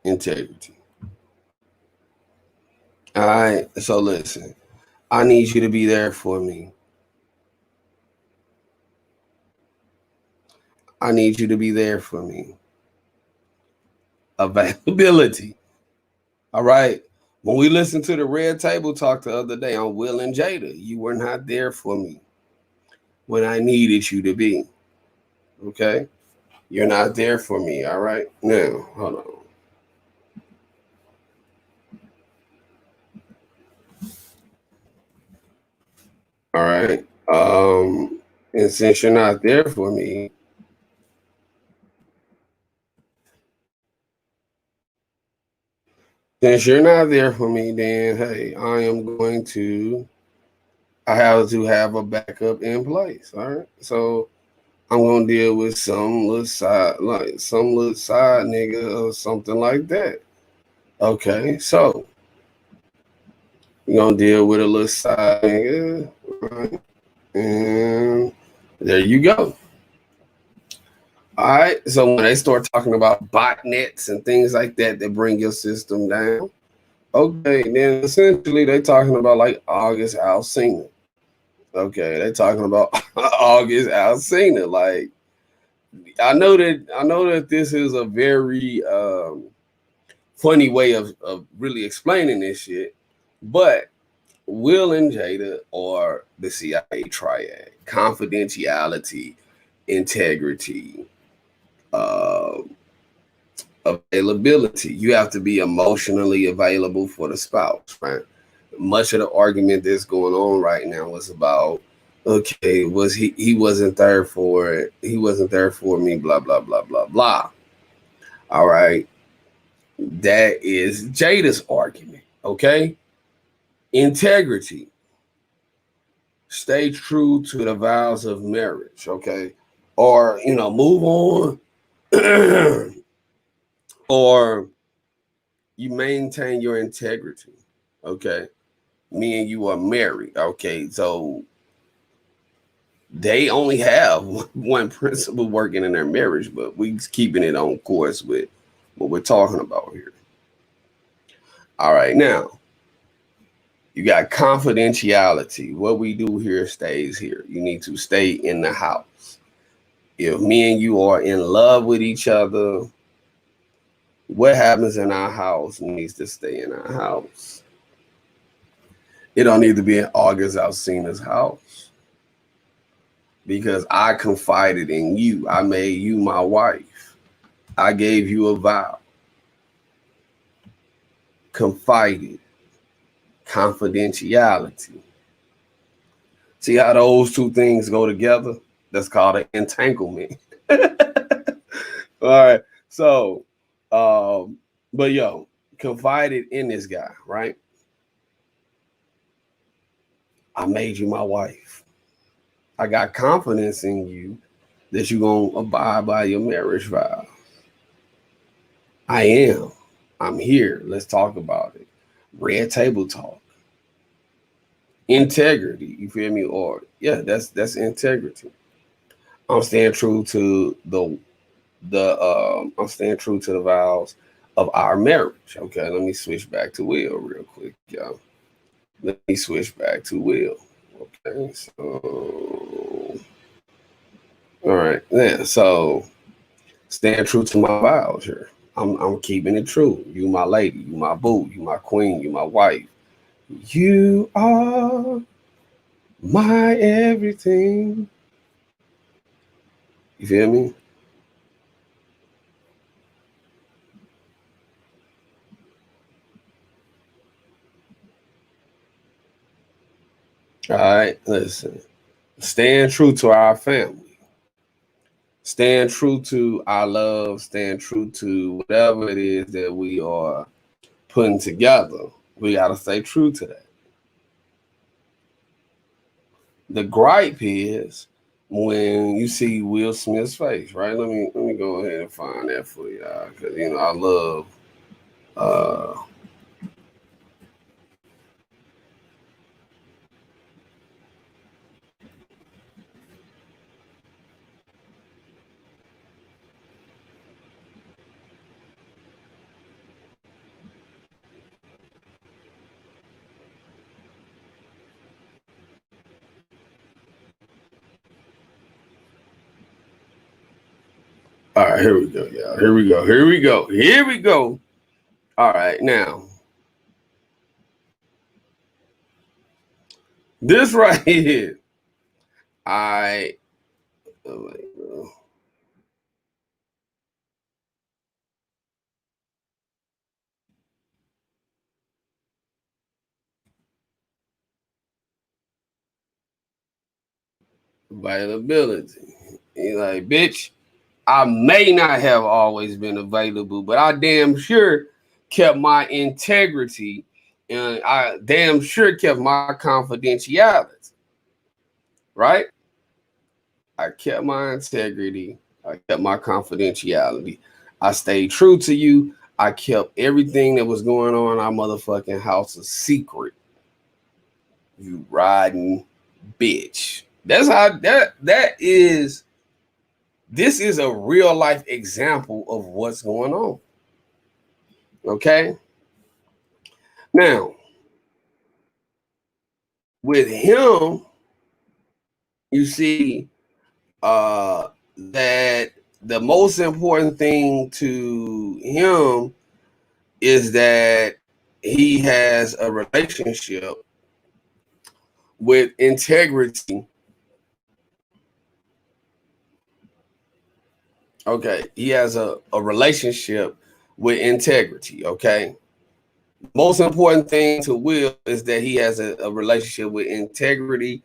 integrity. All right, so listen, I need you to be there for me. I need you to be there for me. Availability. All right. When we listened to the Red Table Talk the other day on Will and Jada, you were not there for me when I needed you to be. Okay. You're not there for me. All right. Now, hold on. All right. And since you're not there for me, then hey, I have to have a backup in place. All right. So I'm gonna deal with some little side nigga or something like that. Okay, so you're gonna deal with a little side nigga, right? And there you go. All right. So when they start talking about botnets and things like that that bring your system down, okay, then essentially they talking about like August Alsina. Okay, they talking about August Alsina. Like I know that this is a very funny way of really explaining this shit, but Will and Jada are the CIA Triad: confidentiality, integrity, uh, availability. You have to be emotionally available for the spouse, right? Much of the argument that's going on right now is about, okay, was he wasn't there for it, he wasn't there for me, blah blah blah blah blah. All right, that is Jada's argument. Okay, integrity. Stay true to the vows of marriage. Okay, or move on, or you maintain your integrity. Okay, me and you are married. Okay, so they only have one principle working in their marriage, but we keeping it on course with what we're talking about here. All right, now you got confidentiality. What we do here stays here. You need to stay in the house. If me and you are in love with each other, what happens in our house needs to stay in our house. It don't need to be in August Alsina's house. because I confided in you. I made you my wife. I gave you a vow. Confided. Confidentiality. See how those two things go together? That's called an entanglement. All right. So, but yo, confided in this guy, right? I made you my wife. I got confidence in you that you're going to abide by your marriage vow. I am. I'm here. Let's talk about it. Red table talk. Integrity. You feel me? Or yeah, that's integrity. I'm staying true to I'm staying true to the vows of our marriage. Okay, let me switch back to Will real quick, y'all. Let me switch back to Will. Okay, so all right, yeah. So staying true to my vows here. I'm keeping it true. You my lady, you my boo, you my queen, you my wife. You are my everything. You feel me? All right, listen. Staying true to our family. Staying true to our love. Staying true to whatever it is that we are putting together. We got to stay true to that. The gripe is when you see Will Smith's face, right? Let me go ahead and find that for y'all, because you know I love all right, here we go, y'all. Here we go. Here we go. Here we go. All right, now this right here, I availability. You're like, bitch, I may not have always been available, but I damn sure kept my integrity and I damn sure kept my confidentiality, right? I kept my integrity. I kept my confidentiality. I stayed true to you. I kept everything that was going on in our motherfucking house a secret. You riding bitch. That's how that is. This is a real life example of what's going on. Okay. Now, with him, you see that the most important thing to him is that he has a relationship with integrity. Okay, he has a relationship with integrity. Okay, most important thing to Will is that he has a relationship with integrity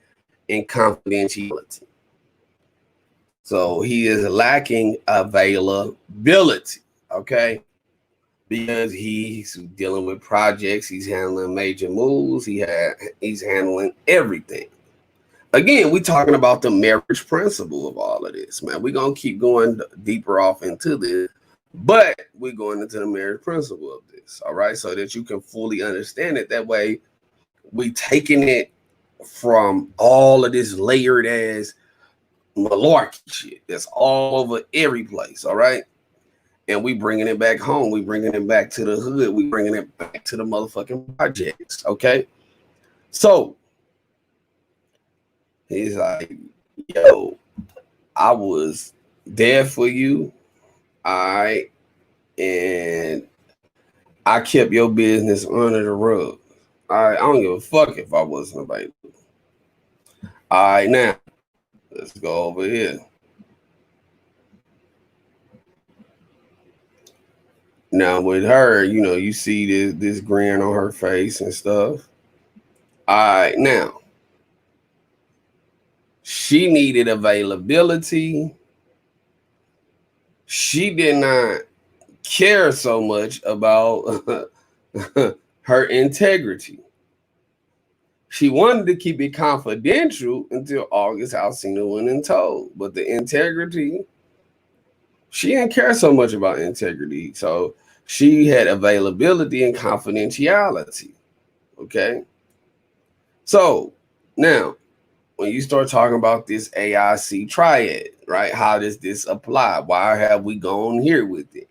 and confidentiality. So he is lacking availability. Okay, because he's dealing with projects, he's handling major moves, he's handling everything. Again, we're talking about the marriage principle of all of this, man. We're gonna keep going deeper off into this, but we're going into the marriage principle of this, all right, so that you can fully understand it. That way, we taking it from all of this layered as malarkey shit that's all over every place, all right, and we bringing it back home. We bringing it back to the hood. We bringing it back to the motherfucking projects, okay? So he's like, yo, I was there for you, all right, and I kept your business under the rug. All right, I don't give a fuck if I wasn't available. All right, now Let's go over here. Now with her, you know, you see this grin on her face and stuff. All right, now she needed availability. She did not care so much about her integrity. She wanted to keep it confidential until August Alsina went and told. But the integrity, she didn't care so much about integrity. So she had availability and confidentiality. Okay. So now, when you start talking about this AIC triad, right? How does this apply? Why have we gone here with it?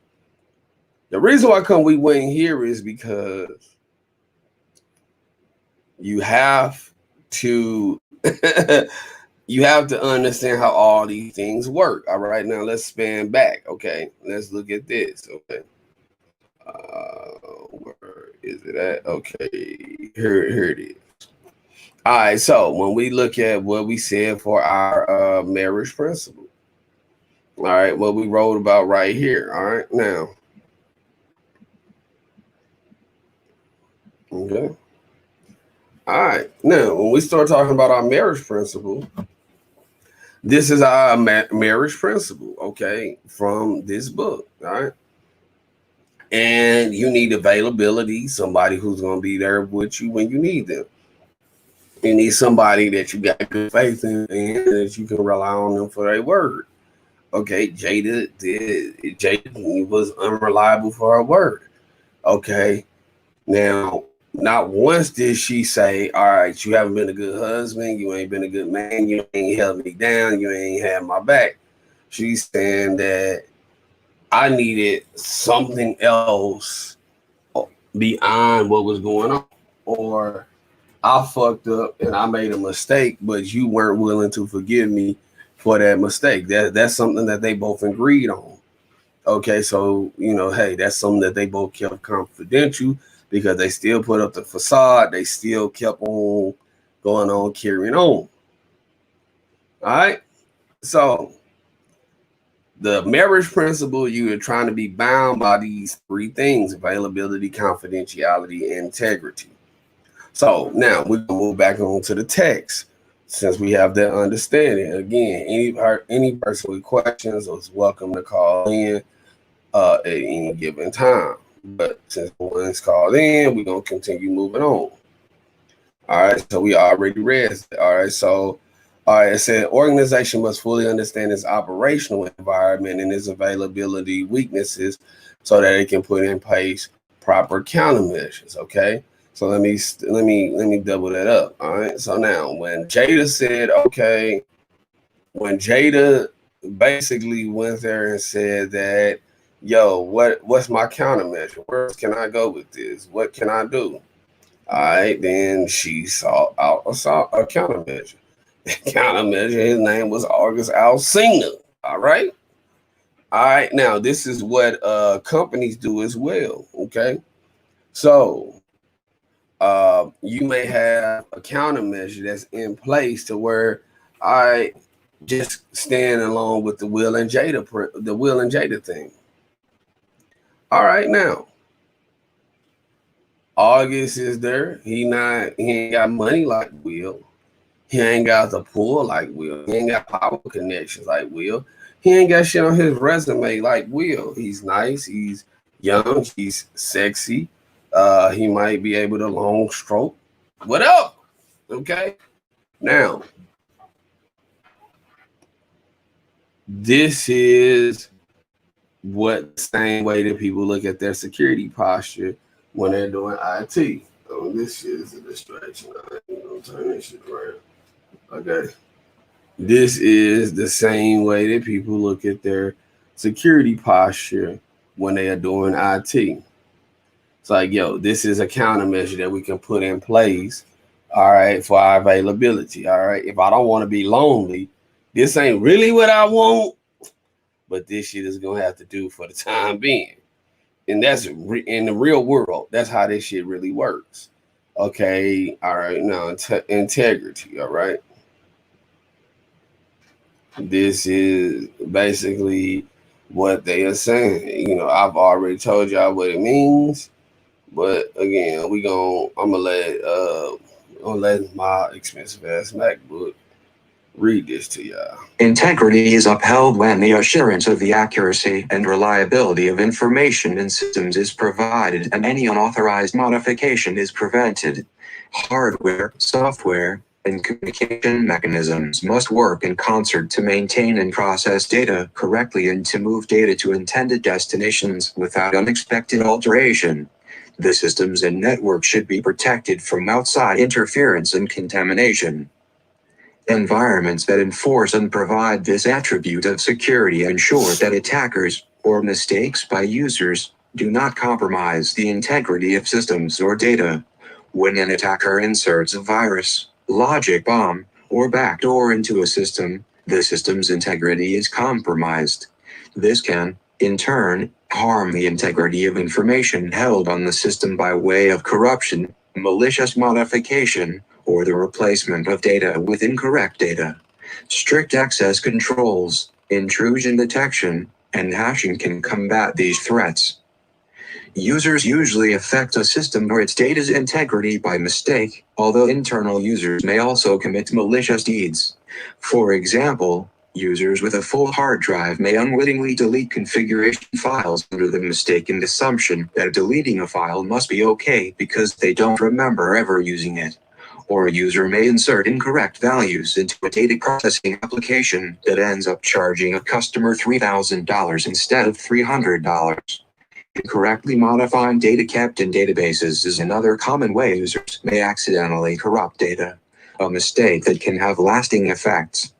The reason why we went here is because you have to you have to understand how all these things work. All right, now let's span back. Okay, let's look at this. Okay, where is it at? Okay, here it is. All right, so when we look at what we said for our marriage principle, all right, what we wrote about right here. All right, now, okay. All right, now when we start talking about our marriage principle, this is our marriage principle, okay, from this book, all right? And you need availability, somebody who's going to be there with you when you need them. You need somebody that you got good faith in and that you can rely on them for their word. Okay, Jada was unreliable for her word. Okay, now, not once did she say, all right, you haven't been a good husband, you ain't been a good man, you ain't held me down, you ain't had my back. She's saying that I needed something else beyond what was going on. Or I fucked up and I made a mistake, but you weren't willing to forgive me for that mistake. That's something that they both agreed on. Okay, so, you know, hey, that's something that they both kept confidential because they still put up the facade. They still kept on going on, carrying on. All right. So the marriage principle, you are trying to be bound by these three things: availability, confidentiality, and integrity. So now we're gonna move back on to the text since we have that understanding. Again, any person with questions is welcome to call in at any given time. But since one's called in, we're gonna continue moving on. All right, so we already read. All right, so it said organization must fully understand its operational environment and its availability weaknesses so that it can put in place proper countermeasures. Okay, so let me double that up. All right, so now when Jada said, okay, when Jada basically went there and said that, yo, what's my countermeasure? Where can I go with this? What can I do? All right, then she saw out a countermeasure. Countermeasure, his name was August Alsina. All right. All right. Now, this is what companies do as well. Okay. So you may have a countermeasure that's in place to where I just stand along with the Will and Jada thing. All right, now August is there. He ain't got money like Will. He ain't got the pull like Will. He ain't got power connections like Will. He ain't got shit on his resume like Will. He's nice. He's young. He's sexy. He might be able to long stroke. Whatever. Okay. Now, this is what same way that people look at their security posture when they're doing IT. Oh, this shit is a distraction. I ain't gonna turn this shit around. Okay. This is the same way that people look at their security posture when they are doing IT. It's like, yo, this is a countermeasure that we can put in place, all right, for our availability. All right. If I don't want to be lonely, this ain't really what I want, but this shit is gonna have to do for the time being. And that's in the real world. That's how this shit really works. Okay. All right. Now, integrity. All right. This is basically what they are saying. You know, I've already told y'all what it means, but again, I'm gonna let my expensive ass MacBook read this to y'all. Integrity is upheld when the assurance of the accuracy and reliability of information and systems is provided and any unauthorized modification is prevented. Hardware, software, and communication mechanisms must work in concert to maintain and process data correctly and to move data to intended destinations without unexpected alteration. The systems and networks should be protected from outside interference and contamination. Environments that enforce and provide this attribute of security ensure that attackers, or mistakes by users, do not compromise the integrity of systems or data. When an attacker inserts a virus, logic bomb, or backdoor into a system, the system's integrity is compromised. This can, in turn, harm the integrity of information held on the system by way of corruption, malicious modification, or the replacement of data with incorrect data. Strict access controls, intrusion detection, and hashing can combat these threats. Users usually affect a system or its data's integrity by mistake, although internal users may also commit malicious deeds. For example, users with a full hard drive may unwittingly delete configuration files under the mistaken assumption that deleting a file must be okay because they don't remember ever using it. Or a user may insert incorrect values into a data processing application that ends up charging a customer $3,000 instead of $300. Incorrectly modifying data kept in databases is another common way users may accidentally corrupt data, a mistake that can have lasting effects.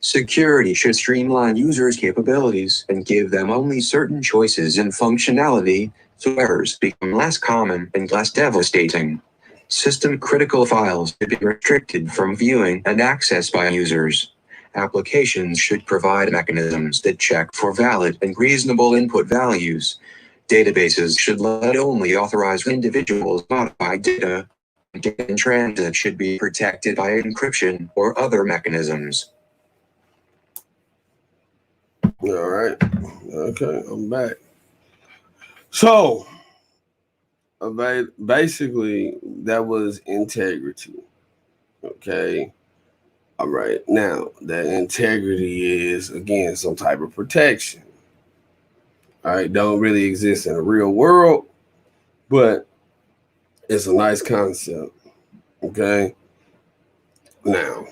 Security should streamline users' capabilities and give them only certain choices and functionality, so errors become less common and less devastating. System-critical files should be restricted from viewing and access by users. Applications should provide mechanisms that check for valid and reasonable input values. Databases should let only authorized individuals modify data. Data in transit should be protected by encryption or other mechanisms. All right. Okay, I'm back. So, basically, that was integrity. Okay. All right. Now, that integrity is, again, some type of protection. All right. Don't really exist in the real world, but it's a nice concept. Okay. Now,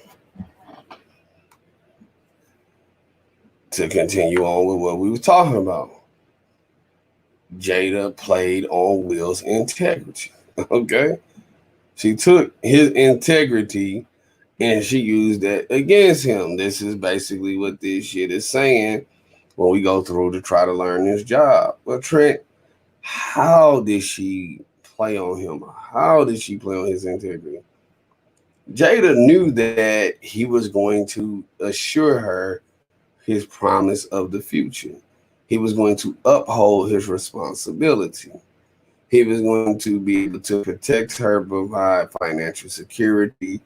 to continue on with what we were talking about, Jada played on Will's integrity. Okay. She took his integrity and she used that against him. This is basically what this shit is saying when we go through to try to learn this job. But Trent, how did she play on him? How did she play on his integrity? Jada knew that he was going to assure her his promise of the future. He was going to uphold his responsibility. He was going to be able to protect her, provide financial security,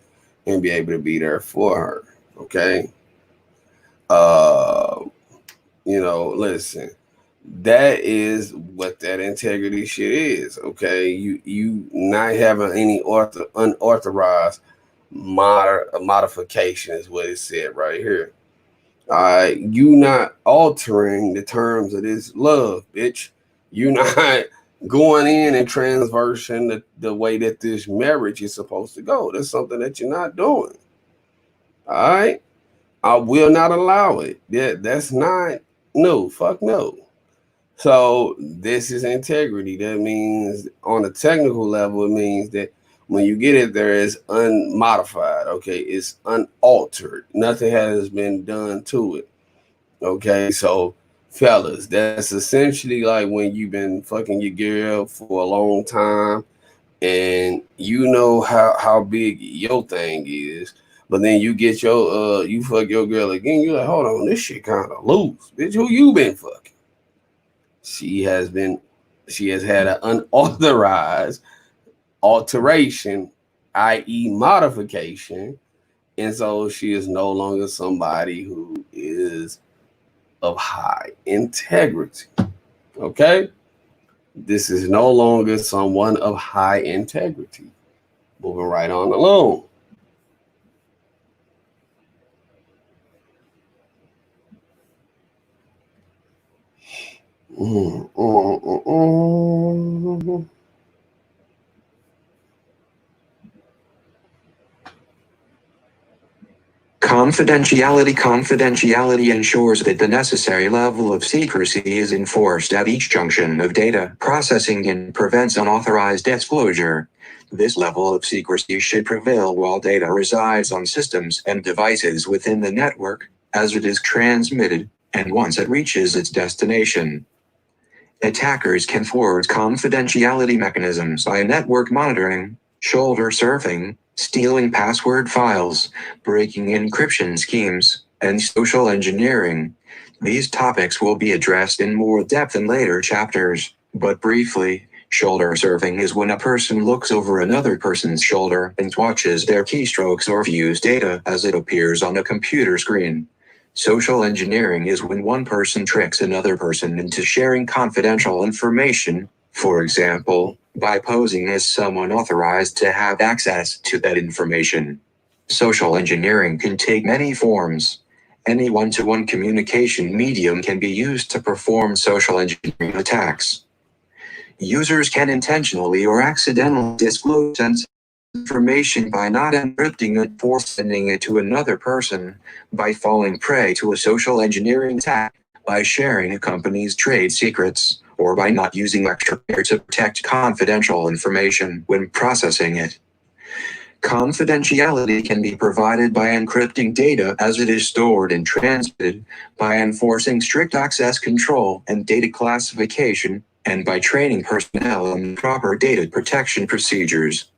and be able to be there for her. Okay. Listen, that is what that integrity shit is. Okay. You not having any unauthorized modification is what it said right here. All right, you not altering the terms of this love, bitch. You not going in and transversing the way that this marriage is supposed to go. That's something that you're not doing. All right, I will not allow it. That's not no. Fuck no. So this is integrity. That means on a technical level, it means that when you get it there, it's unmodified. Okay, it's unaltered. Nothing has been done to it. Okay, so fellas, that's essentially like when you've been fucking your girl for a long time and you know how big your thing is, but then you get you fuck your girl again, you're like, hold on, this shit kind of loose. Bitch, who you been fucking? She has had an unauthorized alteration, i.e. modification, And so she is no longer somebody who is of high integrity. Okay? This is no longer someone of high integrity. Moving right on along. Confidentiality ensures that the necessary level of secrecy is enforced at each junction of data processing and prevents unauthorized disclosure. This level of secrecy should prevail while data resides on systems and devices within the network, as it is transmitted, and once it reaches its destination. Attackers can forward confidentiality mechanisms by network monitoring, shoulder surfing, stealing password files, breaking encryption schemes, and social engineering. These topics will be addressed in more depth in later chapters, but briefly, shoulder surfing is when a person looks over another person's shoulder and watches their keystrokes or views data as it appears on a computer screen. Social engineering is when one person tricks another person into sharing confidential information, for example, by posing as someone authorized to have access to that information. Social engineering can take many forms. Any one-to-one communication medium can be used to perform social engineering attacks. Users can intentionally or accidentally disclose sensitive information by not encrypting it or sending it to another person, by falling prey to a social engineering attack, by sharing a company's trade secrets, or by not using extra care to protect confidential information when processing it. Confidentiality can be provided by encrypting data as it is stored and transmitted, by enforcing strict access control and data classification, and by training personnel on proper data protection procedures.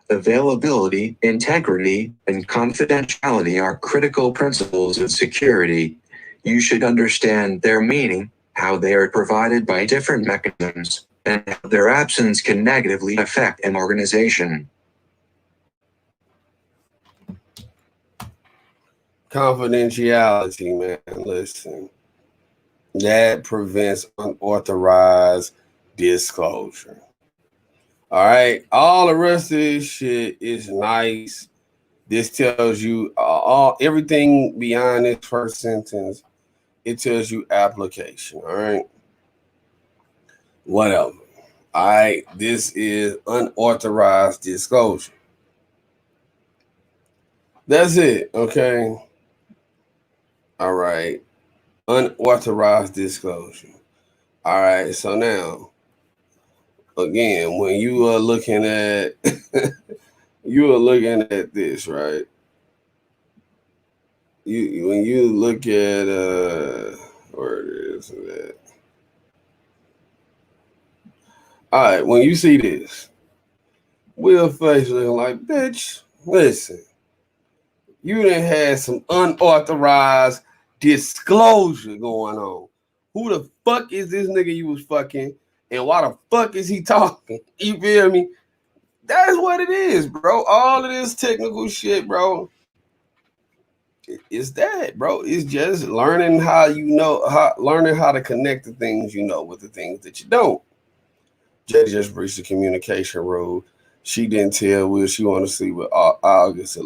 Availability, integrity, and confidentiality are critical principles of security. You should understand their meaning, how they are provided by different mechanisms, and how their absence can negatively affect an organization. Confidentiality, man. Listen, that prevents unauthorized disclosure. All right, all the rest of this shit is nice. This tells you everything beyond this first sentence. It tells you application. All right, whatever. All right, this is unauthorized disclosure. That's it. Okay. All right, unauthorized disclosure. All right, so now, again, when you are looking at this, right? When you look at where it is that. All right, when you see this, Will Face looking like, bitch, listen, you done had some unauthorized disclosure going on. Who the fuck is this nigga you was fucking, and why the fuck is he talking? You feel me? That's what it is, bro. All of this technical shit, bro. It's that, bro. It's just learning how learning how to connect the things you know with the things that you don't. Jay just breached the communication rule. She didn't tell Will she want to see what August.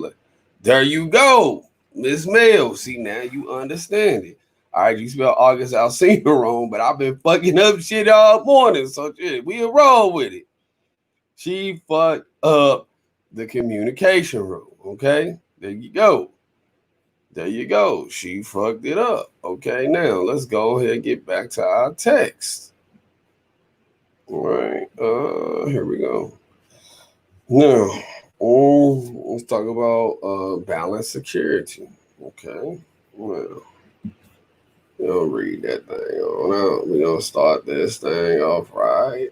There you go, Miss Mel. See, now you understand it. All right, you spell August Alsina wrong, but I've been fucking up shit all morning, so shit, we'll roll with it. She fucked up the communication rule. Okay, there you go. There you go. She fucked it up. Okay, now let's go ahead and get back to our text. All right, here we go. Now, let's talk about balanced security. Okay, well, we'll read that thing on out. We're gonna start this thing off right.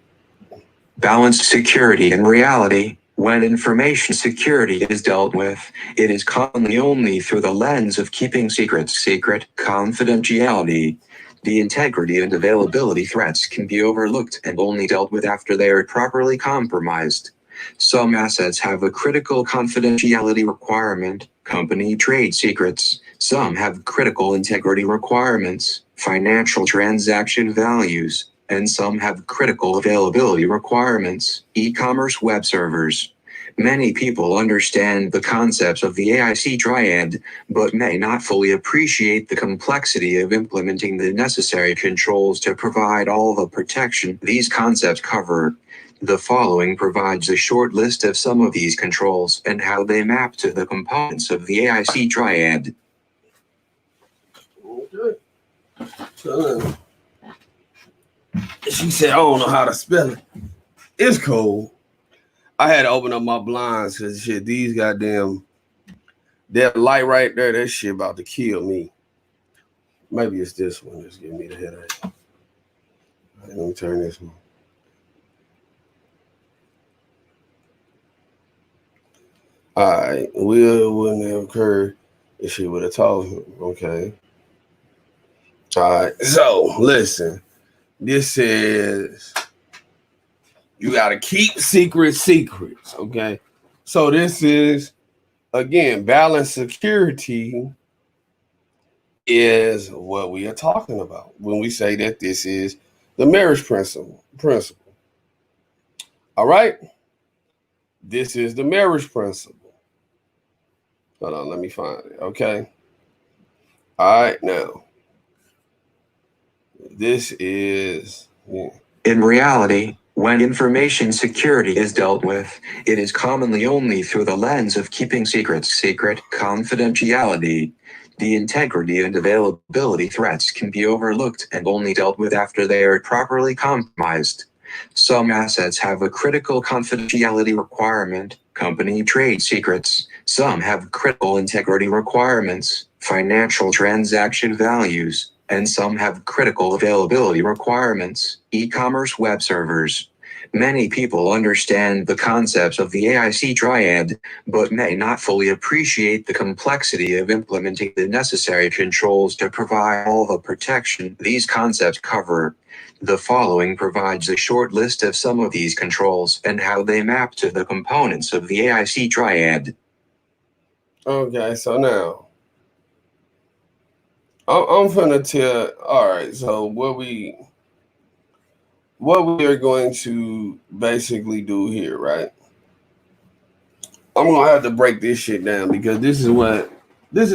Balanced security in reality. When information security is dealt with, it is commonly only through the lens of keeping secrets secret, confidentiality. The integrity and availability threats can be overlooked and only dealt with after they are properly compromised. Some assets have a critical confidentiality requirement, company trade secrets. Some have critical integrity requirements, financial transaction values, and some have critical availability requirements, e-commerce web servers. Many people understand the concepts of the AIC Triad, but may not fully appreciate the complexity of implementing the necessary controls to provide all the protection these concepts cover. The following provides a short list of some of these controls and how they map to the components of the AIC Triad. Okay. So, she said, I don't know how to spell it. It's cool. I had to open up my blinds because shit, these goddamn, that light right there, that shit about to kill me. Maybe it's this one that's giving me the headache. All right, let me turn this one. All right, wouldn't have occurred if she would have told him. Okay. All right, so listen, this says you got to keep secrets, okay? So this is, again, balanced security is what we are talking about when we say that this is the marriage principle. All right? This is the marriage principle. Hold on, let me find it, okay? All right, now. This is... Yeah. In reality, when information security is dealt with, it is commonly only through the lens of keeping secrets, confidentiality. The integrity and availability threats can be overlooked and only dealt with after they are properly compromised. Some assets have a critical confidentiality requirement, company trade secrets. Some have critical integrity requirements, financial transaction values, and some have critical availability requirements, e-commerce web servers. Many people understand the concepts of the AIC Triad, but may not fully appreciate the complexity of implementing the necessary controls to provide all the protection these concepts cover. The following provides a short list of some of these controls and how they map to the components of the AIC Triad. Okay, so now, I'm gonna tell. All right, so what we are going to basically do here, right? I'm gonna have to break this shit down because this is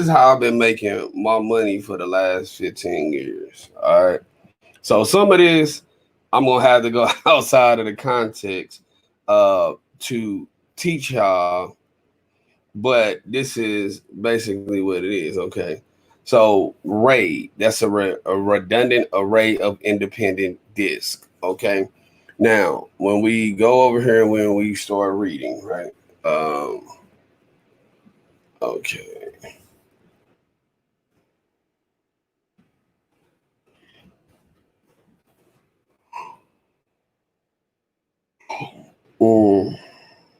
how I've been making my money for the last 15 years. All right, so some of this I'm gonna have to go outside of the context to teach y'all, but this is basically what it is. Okay. So RAID, that's a redundant array of independent disk. Okay. Now, when we go over here and when we start reading, right? Okay. Okay.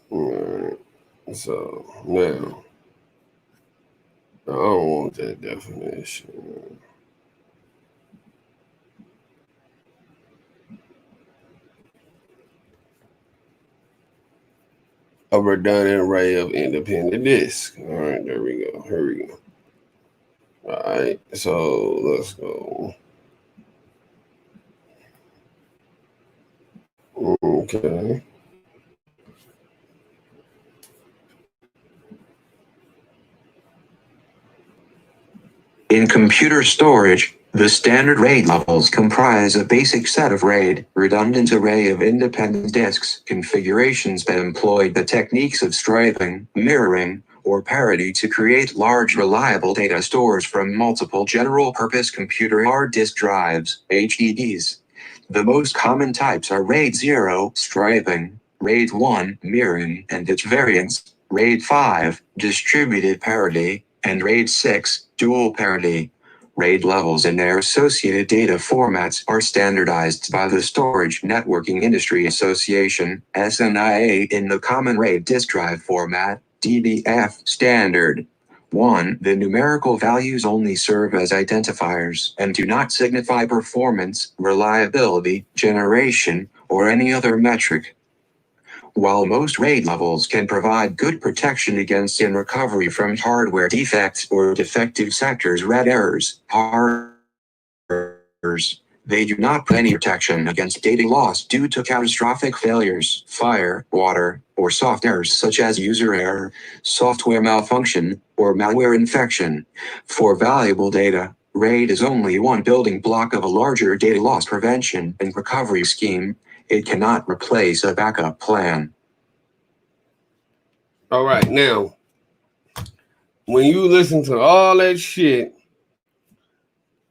All right. So now, I don't want that definition. A redundant array of independent disks. All right, there we go. Here we go. All right, so let's go. Okay. In computer storage, the standard RAID levels comprise a basic set of RAID, redundant array of independent disks, configurations that employ the techniques of striping, mirroring, or parity to create large reliable data stores from multiple general-purpose computer hard disk drives, HDDs. The most common types are RAID 0, striping, RAID 1, mirroring and its variants, RAID 5, distributed parity, and RAID 6, dual parity. RAID levels and their associated data formats are standardized by the Storage Networking Industry Association, SNIA, in the Common RAID Disk Drive Format, DDF, standard. 1. The numerical values only serve as identifiers and do not signify performance, reliability, generation, or any other metric. While most RAID levels can provide good protection against and recovery from hardware defects or defective sectors red errors, they do not provide any protection against data loss due to catastrophic failures, fire, water, or soft errors such as user error, software malfunction, or malware infection. For valuable data, RAID is only one building block of a larger data loss prevention and recovery scheme. It cannot replace a backup plan. All right, now, when you listen to all that shit,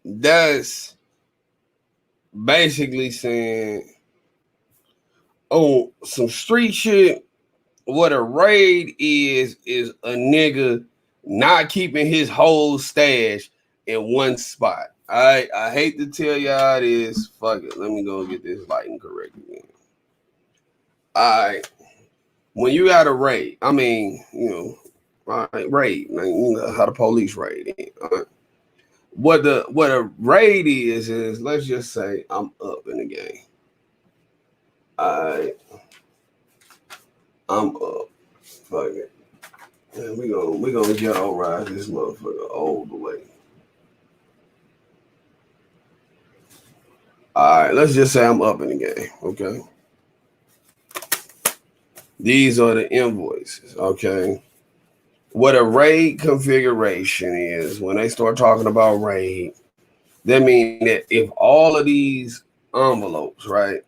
that's basically saying, oh, some street shit. What a raid is a nigga not keeping his whole stash in one spot. I hate to tell y'all this. Fuck it. Let me go get this lighting correct again. When you got a raid, I mean, raid, like, you know how the police raid. What a raid is let's just say I'm up in the game. I'm up. Fuck it. And we gonna ghetto ride this motherfucker all the way. All right, let's just say I'm up in the game, okay? These are the invoices, okay? What a RAID configuration is, when they start talking about RAID, that means that if all of these envelopes, right?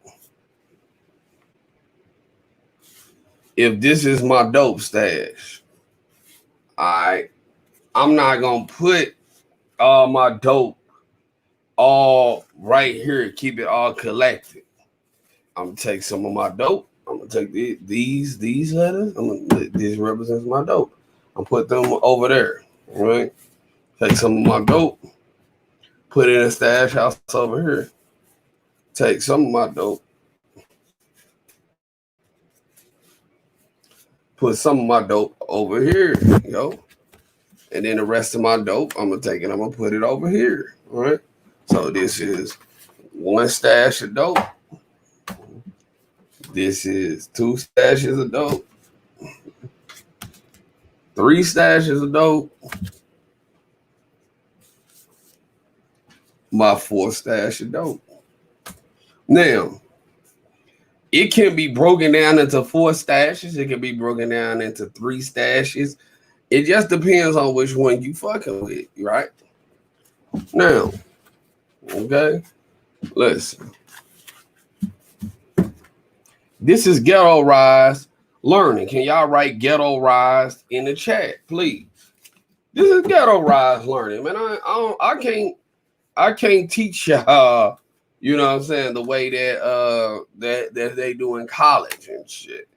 If this is my dope stash, all right, I'm not gonna put all my dope all right here, keep it all collected. I'm gonna take some of my dope. I'm gonna take these letters. This represents my dope. I'm put them over there, right? Take some of my dope, put it in a stash house over here. Take some of my dope, put some of my dope over here, and then the rest of my dope, I'm gonna take it. I'm gonna put it over here, all right? So this is one stash of dope. This is two stashes of dope. Three stashes of dope. My fourth stash of dope. Now, it can be broken down into four stashes. It can be broken down into three stashes. It just depends on which one you fucking with, right? Now, okay, listen. This is ghettoized learning. Can y'all write ghettoized in the chat, please? This is ghettoized learning, man. I can't teach y'all, you know what I'm saying, the way that they do in college and shit.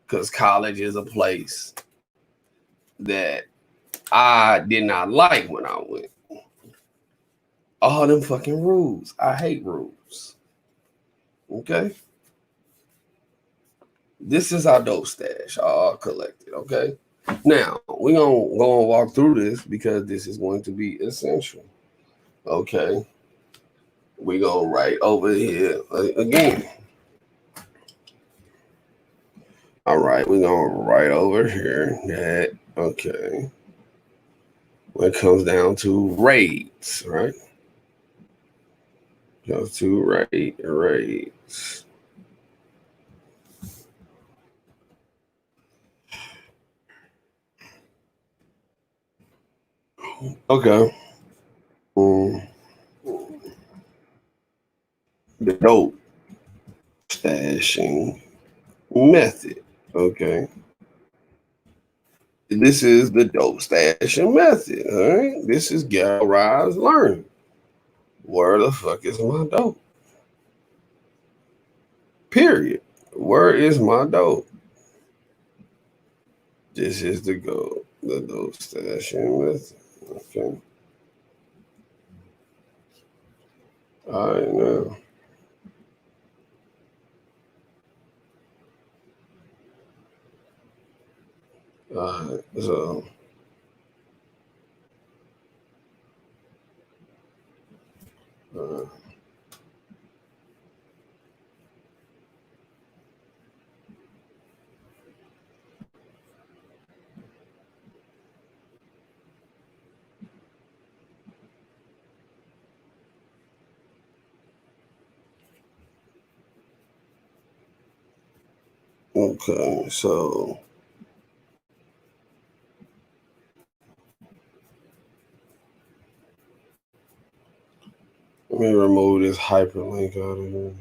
Because college is a place that I did not like when I went. All them fucking rules. I hate rules. Okay? This is our dope stash, all collected, okay? Now, we're going to go and walk through this because this is going to be essential. Okay? We're going to write over here again. All right, we're going to write over here that, okay, when it comes down to raids, right? Goes to raids. Okay. The dope stashing method. Okay. This is the dope stashing method. All right. This is ghettoized learning. Where the fuck is my dope? Period. Where is my dope? This is the dope stashing method. Okay. All right, now. All right, so Okay, so let me remove this hyperlink out of here.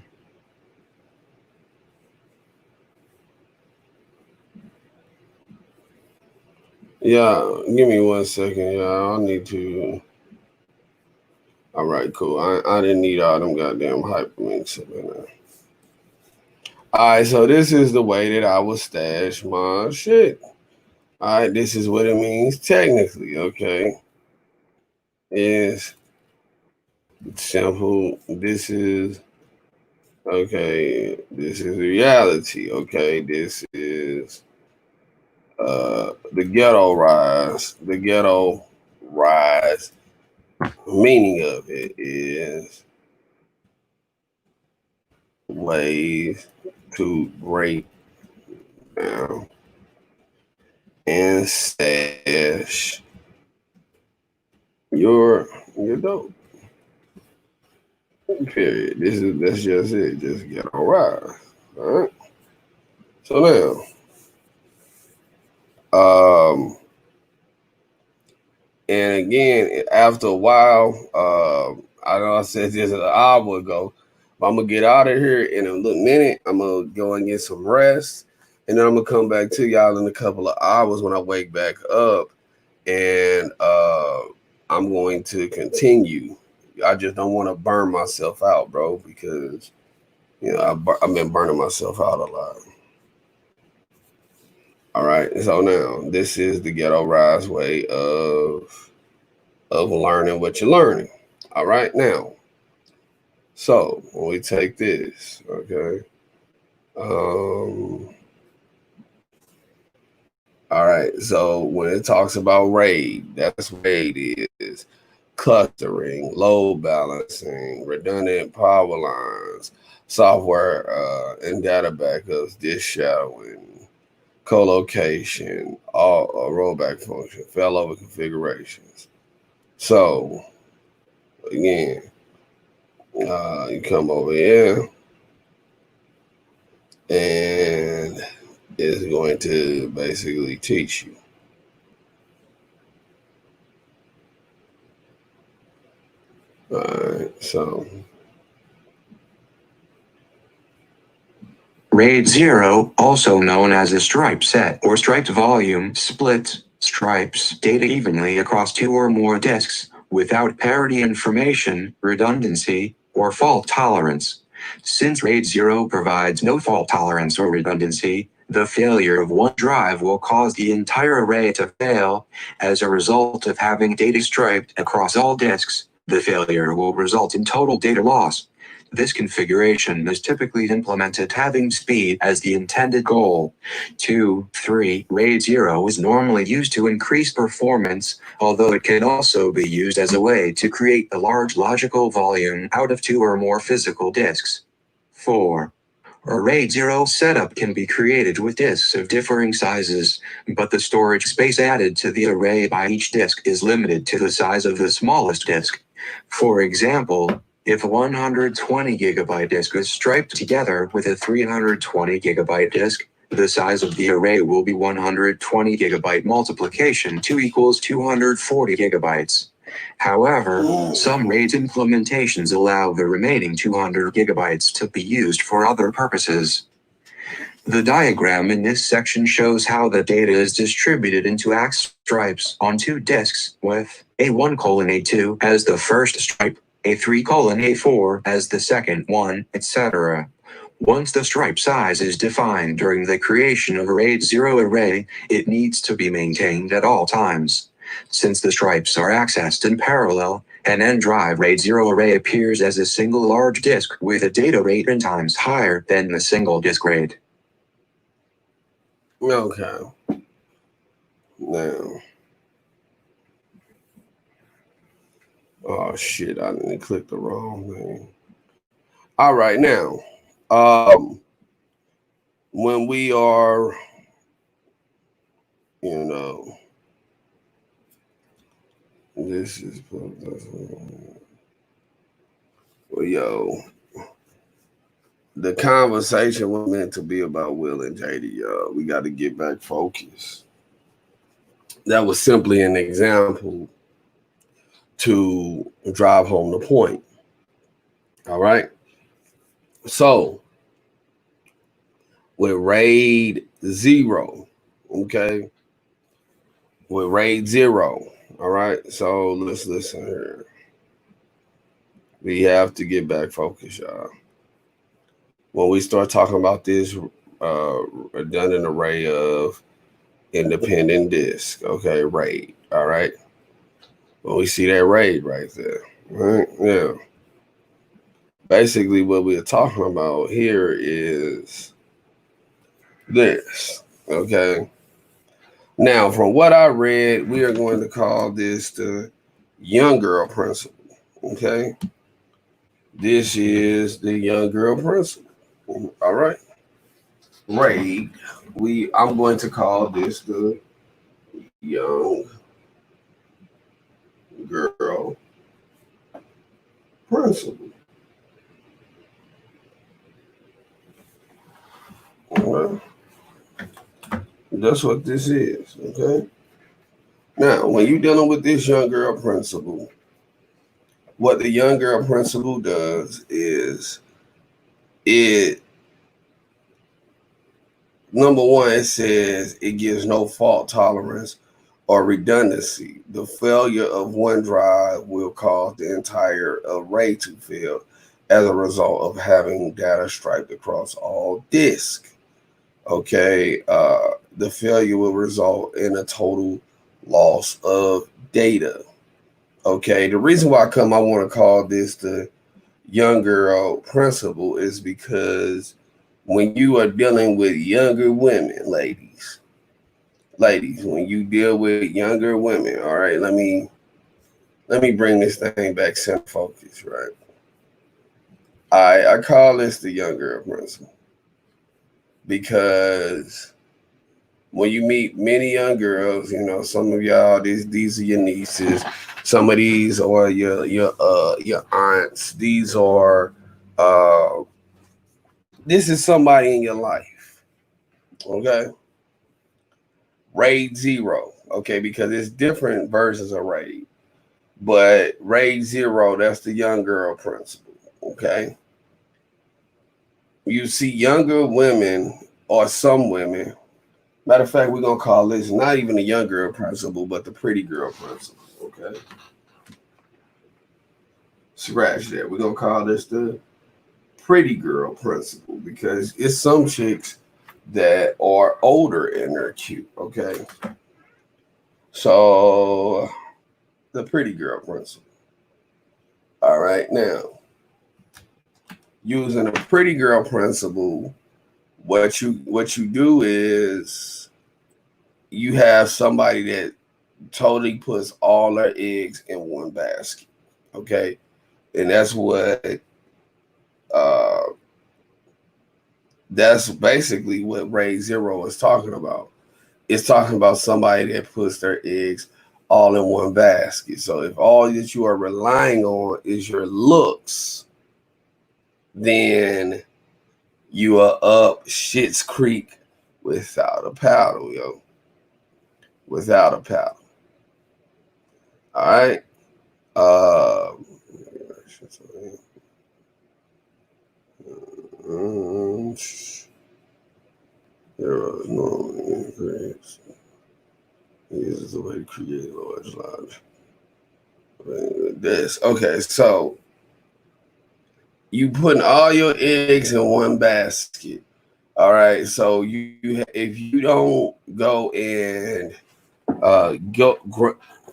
Yeah, give me 1 second. Yeah, I need to. All right, cool. I didn't need all them goddamn hyperlinks up in there. All right, so this is the way that I would stash my shit. All right, this is what it means technically, okay? It's simple. This is, okay, this is reality, okay? This is the ghetto rise, meaning of it is ways to break down and stash your dope. Period. That's just it. Just get on rise. All right. So now, and again, after a while, I know I said this an hour ago, but I'm gonna get out of here in a little minute. I'm gonna go and get some rest, and then I'm gonna come back to y'all in a couple of hours when I wake back up, and I'm going to continue. I just don't want to burn myself out, bro, because I've been burning myself out a lot. All right, so now this is the ghetto rise way of learning what you're learning. All right, now, so when we take this, okay, all right, so when it talks about RAID, that's what RAID is: clustering, load balancing, redundant power lines, software and data backups, disk shadowing, co-location, all rollback function, failover configurations. So again, you come over here and it's going to basically teach you. All right, so RAID 0, also known as a stripe set or striped volume, splits stripes data evenly across two or more disks without parity information, redundancy, or fault tolerance. Since RAID 0 provides no fault tolerance or redundancy, the failure of one drive will cause the entire array to fail. As a result of having data striped across all disks, the failure will result in total data loss. This configuration is typically implemented having speed as the intended goal. 3. RAID 0 is normally used to increase performance, although it can also be used as a way to create a large logical volume out of two or more physical disks. 4. A RAID 0 setup can be created with disks of differing sizes, but the storage space added to the array by each disk is limited to the size of the smallest disk. For example, if a 120 gigabyte disk is striped together with a 320 gigabyte disk, the size of the array will be 120 gigabyte multiplication 2 equals 240 gigabytes. However, some RAID implementations allow the remaining 200 gigabytes to be used for other purposes. The diagram in this section shows how the data is distributed into AX stripes on two disks, with A1:A2 as the first stripe, A3:A4 as the second one, etc. Once the stripe size is defined during the creation of a RAID 0 array, it needs to be maintained at all times. Since the stripes are accessed in parallel, an N-drive RAID 0 array appears as a single large disk with a data rate 10 times higher than the single disk RAID. Okay. Now, oh shit, I didn't click the wrong thing. All right, now, when we are, this is, well, yo, the conversation was meant to be about Will and JD, y'all. We got to get back focused. That was simply an example to drive home the point. All right. So with RAID 0, okay, with RAID 0, all right. So let's listen here. We have to get back focused, y'all. When we start talking about this redundant array of independent disk, okay, RAID, all right. When we see that RAID right there, right? Yeah. Basically, what we're talking about here is this, okay? Now, from what I read, we are going to call this the young girl principle, okay? This is the young girl principle, all right? RAID, I'm going to call this the young girl principle. Well, that's what this is, okay? Now, when you're dealing with this young girl principle, what the young girl principle does is number one, it says it gives no fault tolerance or redundancy. The failure of one drive will cause the entire array to fail as a result of having data striped across all disks. Okay, the failure will result in a total loss of data. Okay, the reason why I want to call this the young girl principle is because when you are dealing with younger women, ladies, when you deal with younger women, all right, let me bring this thing back center focus, right? I call this the young girl principle because when you meet many young girls, you know, some of y'all, these are your nieces, some of these are your aunts, these are this is somebody in your life, okay? RAID 0, okay, because it's different versions of RAID, but RAID 0, that's the young girl principle, okay? You see younger women or some women. Matter of fact, we're going to call this not even the young girl principle, but the pretty girl principle, okay? Scratch that. We're going to call this the pretty girl principle because it's some chicks that are older and they're cute, okay? So, the pretty girl principle. All right, now, using a pretty girl principle, what you do is you have somebody that totally puts all their eggs in one basket, okay? And that's basically what RAID 0 is talking about. It's talking about somebody that puts their eggs all in one basket. So if all that you are relying on is your looks, then you are up Shit's Creek without a paddle, yo. Without a paddle. All right. There are no increase. This is the way to create large lives. This okay, so you putting all your eggs in one basket. All right, so you if you don't go and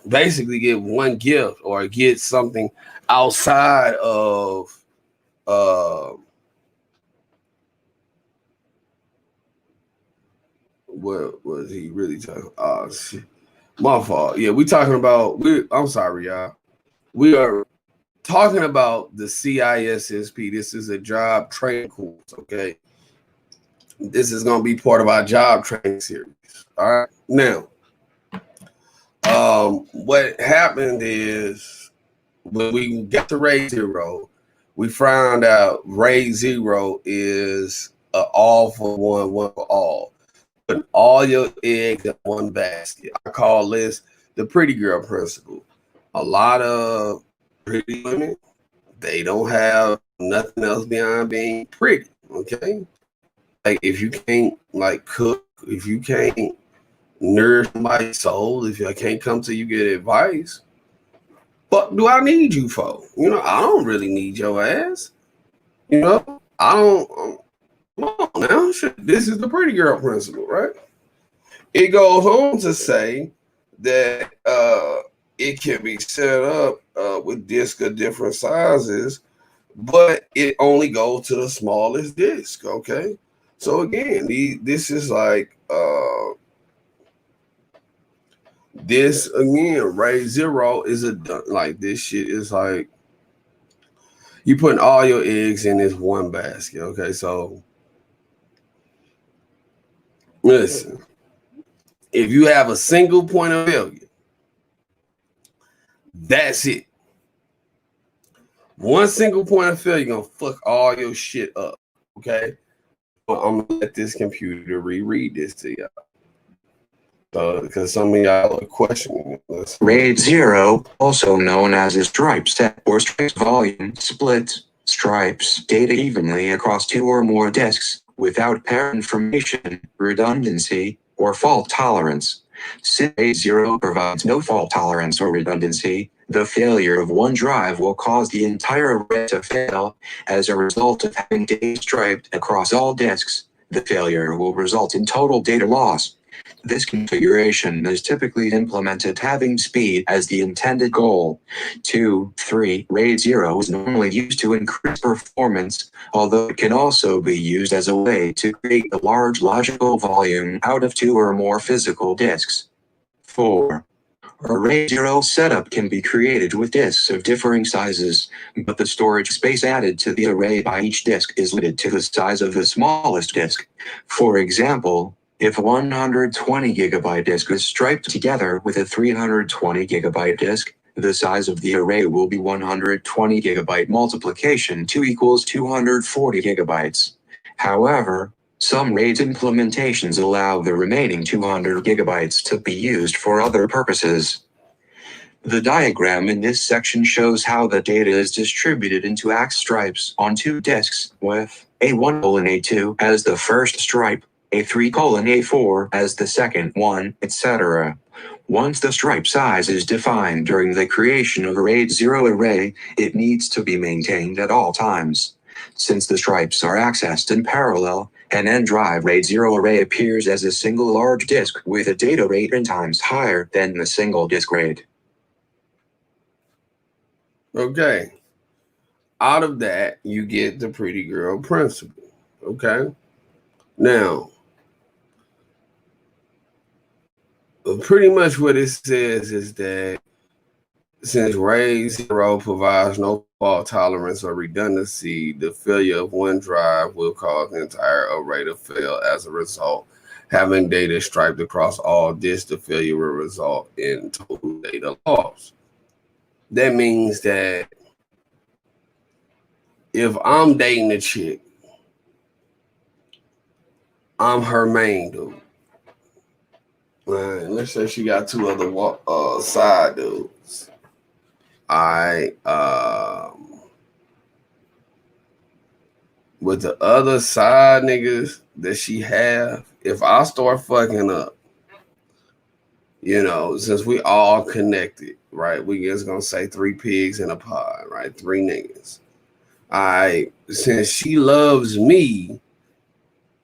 basically get one gift or get something outside of what was he really talking? Oh shit. My fault. Yeah, I'm sorry, y'all. We are talking about the CISSP. This is a job training course, okay? This is going to be part of our job training series. All right. Now, what happened is when we got to RAID 0, we found out RAID 0 is an all for one, one for all. Put all your eggs in one basket. I call this the pretty girl principle. A lot of pretty women, they don't have nothing else beyond being pretty. Okay, like if you can't like cook, if you can't nourish my soul, if I can't come to you get advice, what do I need you for? You know, I don't really need your ass. You know, I don't. Come on now, shit. This is the pretty girl principle, right? It goes on to say that it can be set up with discs of different sizes, but it only goes to the smallest disc. Okay, so again, this is like this again. RAID 0 is like this shit is like you putting all your eggs in this one basket. Okay, so listen, if you have a single point of failure, that's it. One single point of failure gonna fuck all your shit up. Okay, well, I'm gonna let this computer reread this to y'all because some of y'all are questioning this. RAID 0, also known as a stripe set or stripe volume, splits stripes data evenly across two or more disks without pair information, redundancy, or fault tolerance. Since RAID 0 provides no fault tolerance or redundancy, the failure of one drive will cause the entire array to fail. As a result of having data striped across all disks, the failure will result in total data loss. This configuration is typically implemented having speed as the intended goal. 3. RAID 0 is normally used to increase performance, although it can also be used as a way to create a large logical volume out of two or more physical disks. 4. A RAID 0 setup can be created with disks of differing sizes, but the storage space added to the array by each disk is limited to the size of the smallest disk. For example, if a 120 gigabyte disk is striped together with a 320 gigabyte disk, the size of the array will be 120 gigabyte multiplication 2 equals 240 gigabytes. However, some RAID implementations allow the remaining 200 gigabytes to be used for other purposes. The diagram in this section shows how the data is distributed into AX stripes on two disks, with A1:A2 as the first stripe, A3:A4 as the second one, etc. Once the stripe size is defined during the creation of a RAID 0 array, it needs to be maintained at all times. Since the stripes are accessed in parallel, an N-drive RAID 0 array appears as a single large disk with a data rate n times higher than the single disk RAID. Okay, out of that, you get the pretty girl principle. Okay, now, pretty much what it says is that since RAID 0 provides no fault tolerance or redundancy, the failure of one drive will cause the entire array to fail. As a result, having data striped across all disks, the failure will result in total data loss. That means that if I'm dating a chick, I'm her main dude. Let's say she got two other side dudes. With the other side niggas that she have, if I start fucking up, you know, since we all connected, right? We just gonna say 3 pigs in a pod, right? 3 niggas. Since she loves me,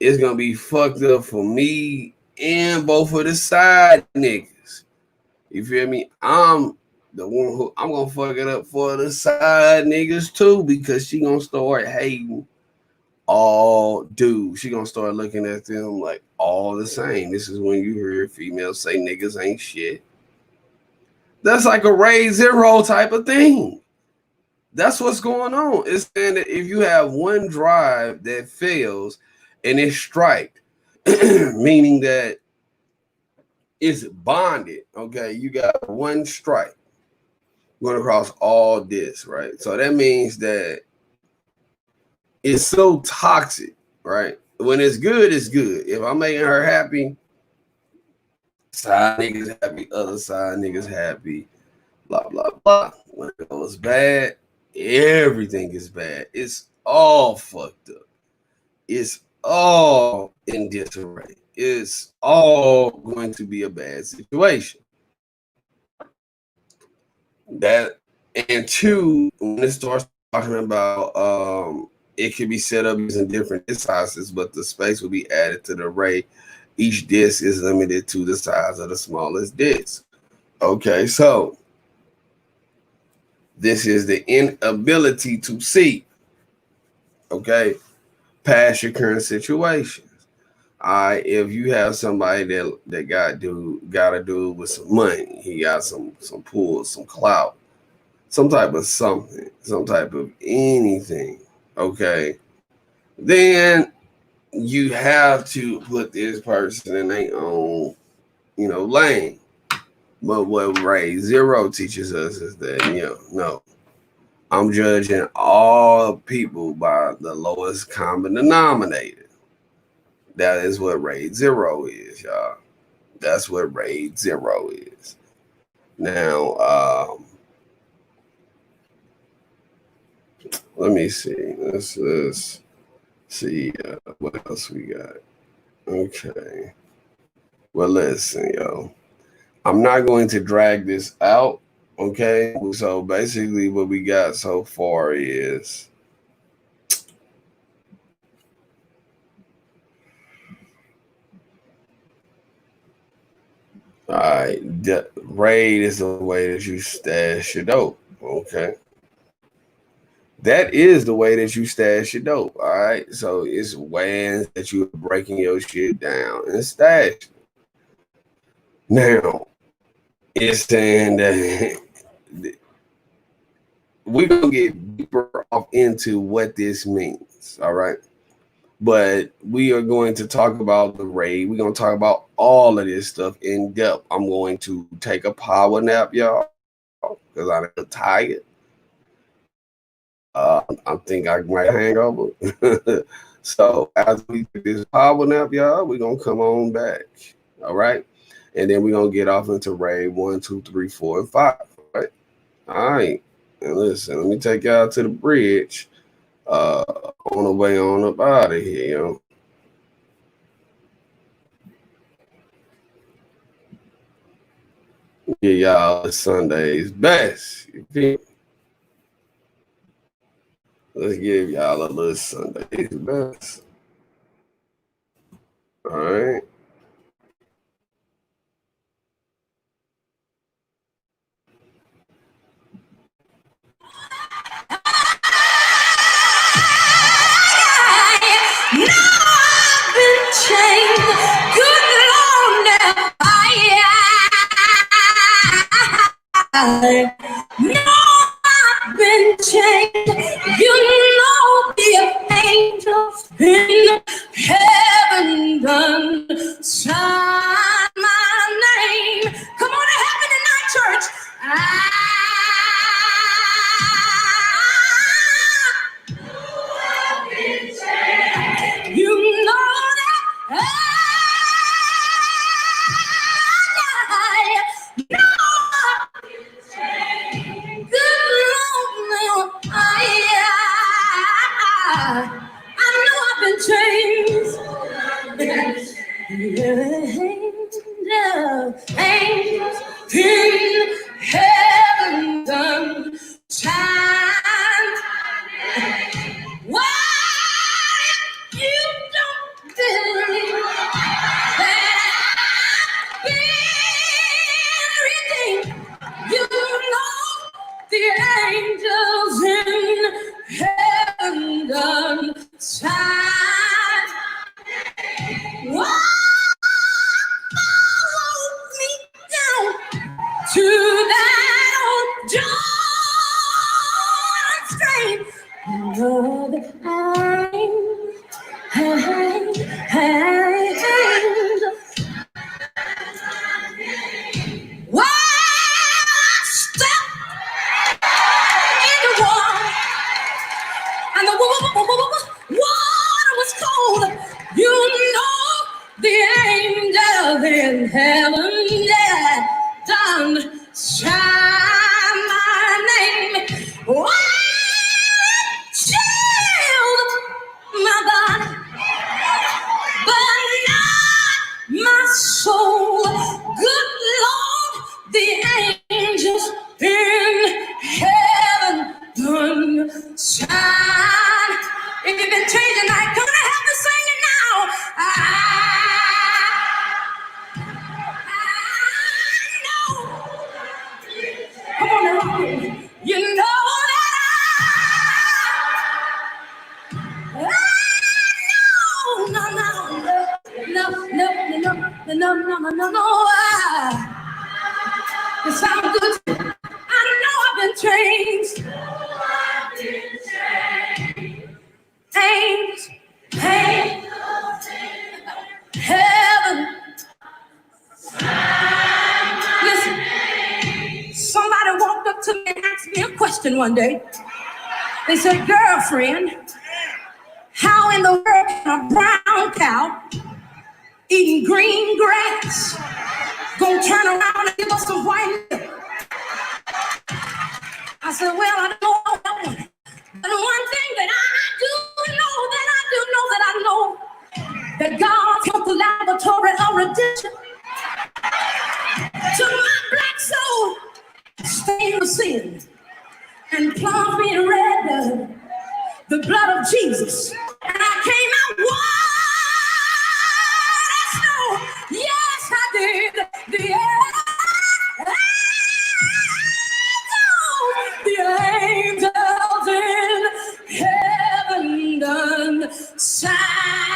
it's gonna be fucked up for me and both of the side niggas. You feel me? I'm the one who I'm gonna fuck it up for the side niggas too, because she gonna start hating all dudes. She gonna start looking at them like all the same. This is when you hear females say niggas ain't shit. That's like a RAID 0 type of thing. That's what's going on. It's saying that if you have one drive that fails and it's striped, meaning that it's bonded, okay, you got one stripe going across all this, right? So that means that it's so toxic, right? When it's good, it's good. If I'm making her happy, side niggas happy, other side niggas happy, blah, blah, blah. When it goes bad, everything is bad. It's all fucked up. It's all in disarray. It's all going to be a bad situation. That, and two, when it starts talking about it can be set up using different disk sizes, but the space will be added to the array. Each disk is limited to the size of the smallest disk. Okay, so this is the inability to see, okay, past your current situations. If you have somebody that got to do with some money, he got some pull, some clout, some type of something, some type of anything, okay, then you have to put this person in their own, lane. But what Ray Zero teaches us is that, no, I'm judging all people by the lowest common denominator. That is what RAID 0 is, y'all. That's what RAID 0 is. Now, let me see. Let's see what else we got. Okay. Well, listen, yo. I'm not going to drag this out, okay? So basically what we got so far is all right, RAID is the way that you stash your dope, okay? That is the way that you stash your dope, all right? So it's ways that you're breaking your shit down and stash. Now, it's saying that we're going to get deeper off into what this means, all right? But we are going to talk about the RAID. We're going to talk about all of this stuff in depth. I'm going to take a power nap, y'all, because I'm tired. I think I might hang over. So after we take this power nap, y'all, we're going to come on back, all right? And then we're going to get off into RAID 1, 2, 3, 4, and 5, right? All right. And listen, let me take y'all to the bridge on the way on up out of here, yo. Give y'all Sunday's best. Let's give y'all a little Sunday's best. All right. I've been changed. You know the angels in heaven done sign my name. Come on to heaven tonight, church. I've been changed. You know that. I know I've been changed. Angels in heaven done shine. Why you don't believe that I've been redeemed? You know the angels in heaven done shine. Follow me down to that in heaven, yeah, done shine my name. What shield my body, but not my soul. Good Lord, the angels in heaven done shine. If you've been changing tonight, come on, help me sing it now. I know. Come on now. You know that I know. No. It sounds good. I know I've been changed. Things, heaven. Listen, somebody walked up to me and asked me a question one day. They said, girlfriend, how in the world can a brown cow eating green grass gonna turn around and give us some white milk? I said, well, I don't know that one. But one thing that I know, that God built the laboratory of redemption to my black soul, stained with sin, and plunged me in red blood, the blood of Jesus. And I came out white as snow. Yes, I did. The angels in heaven done shine.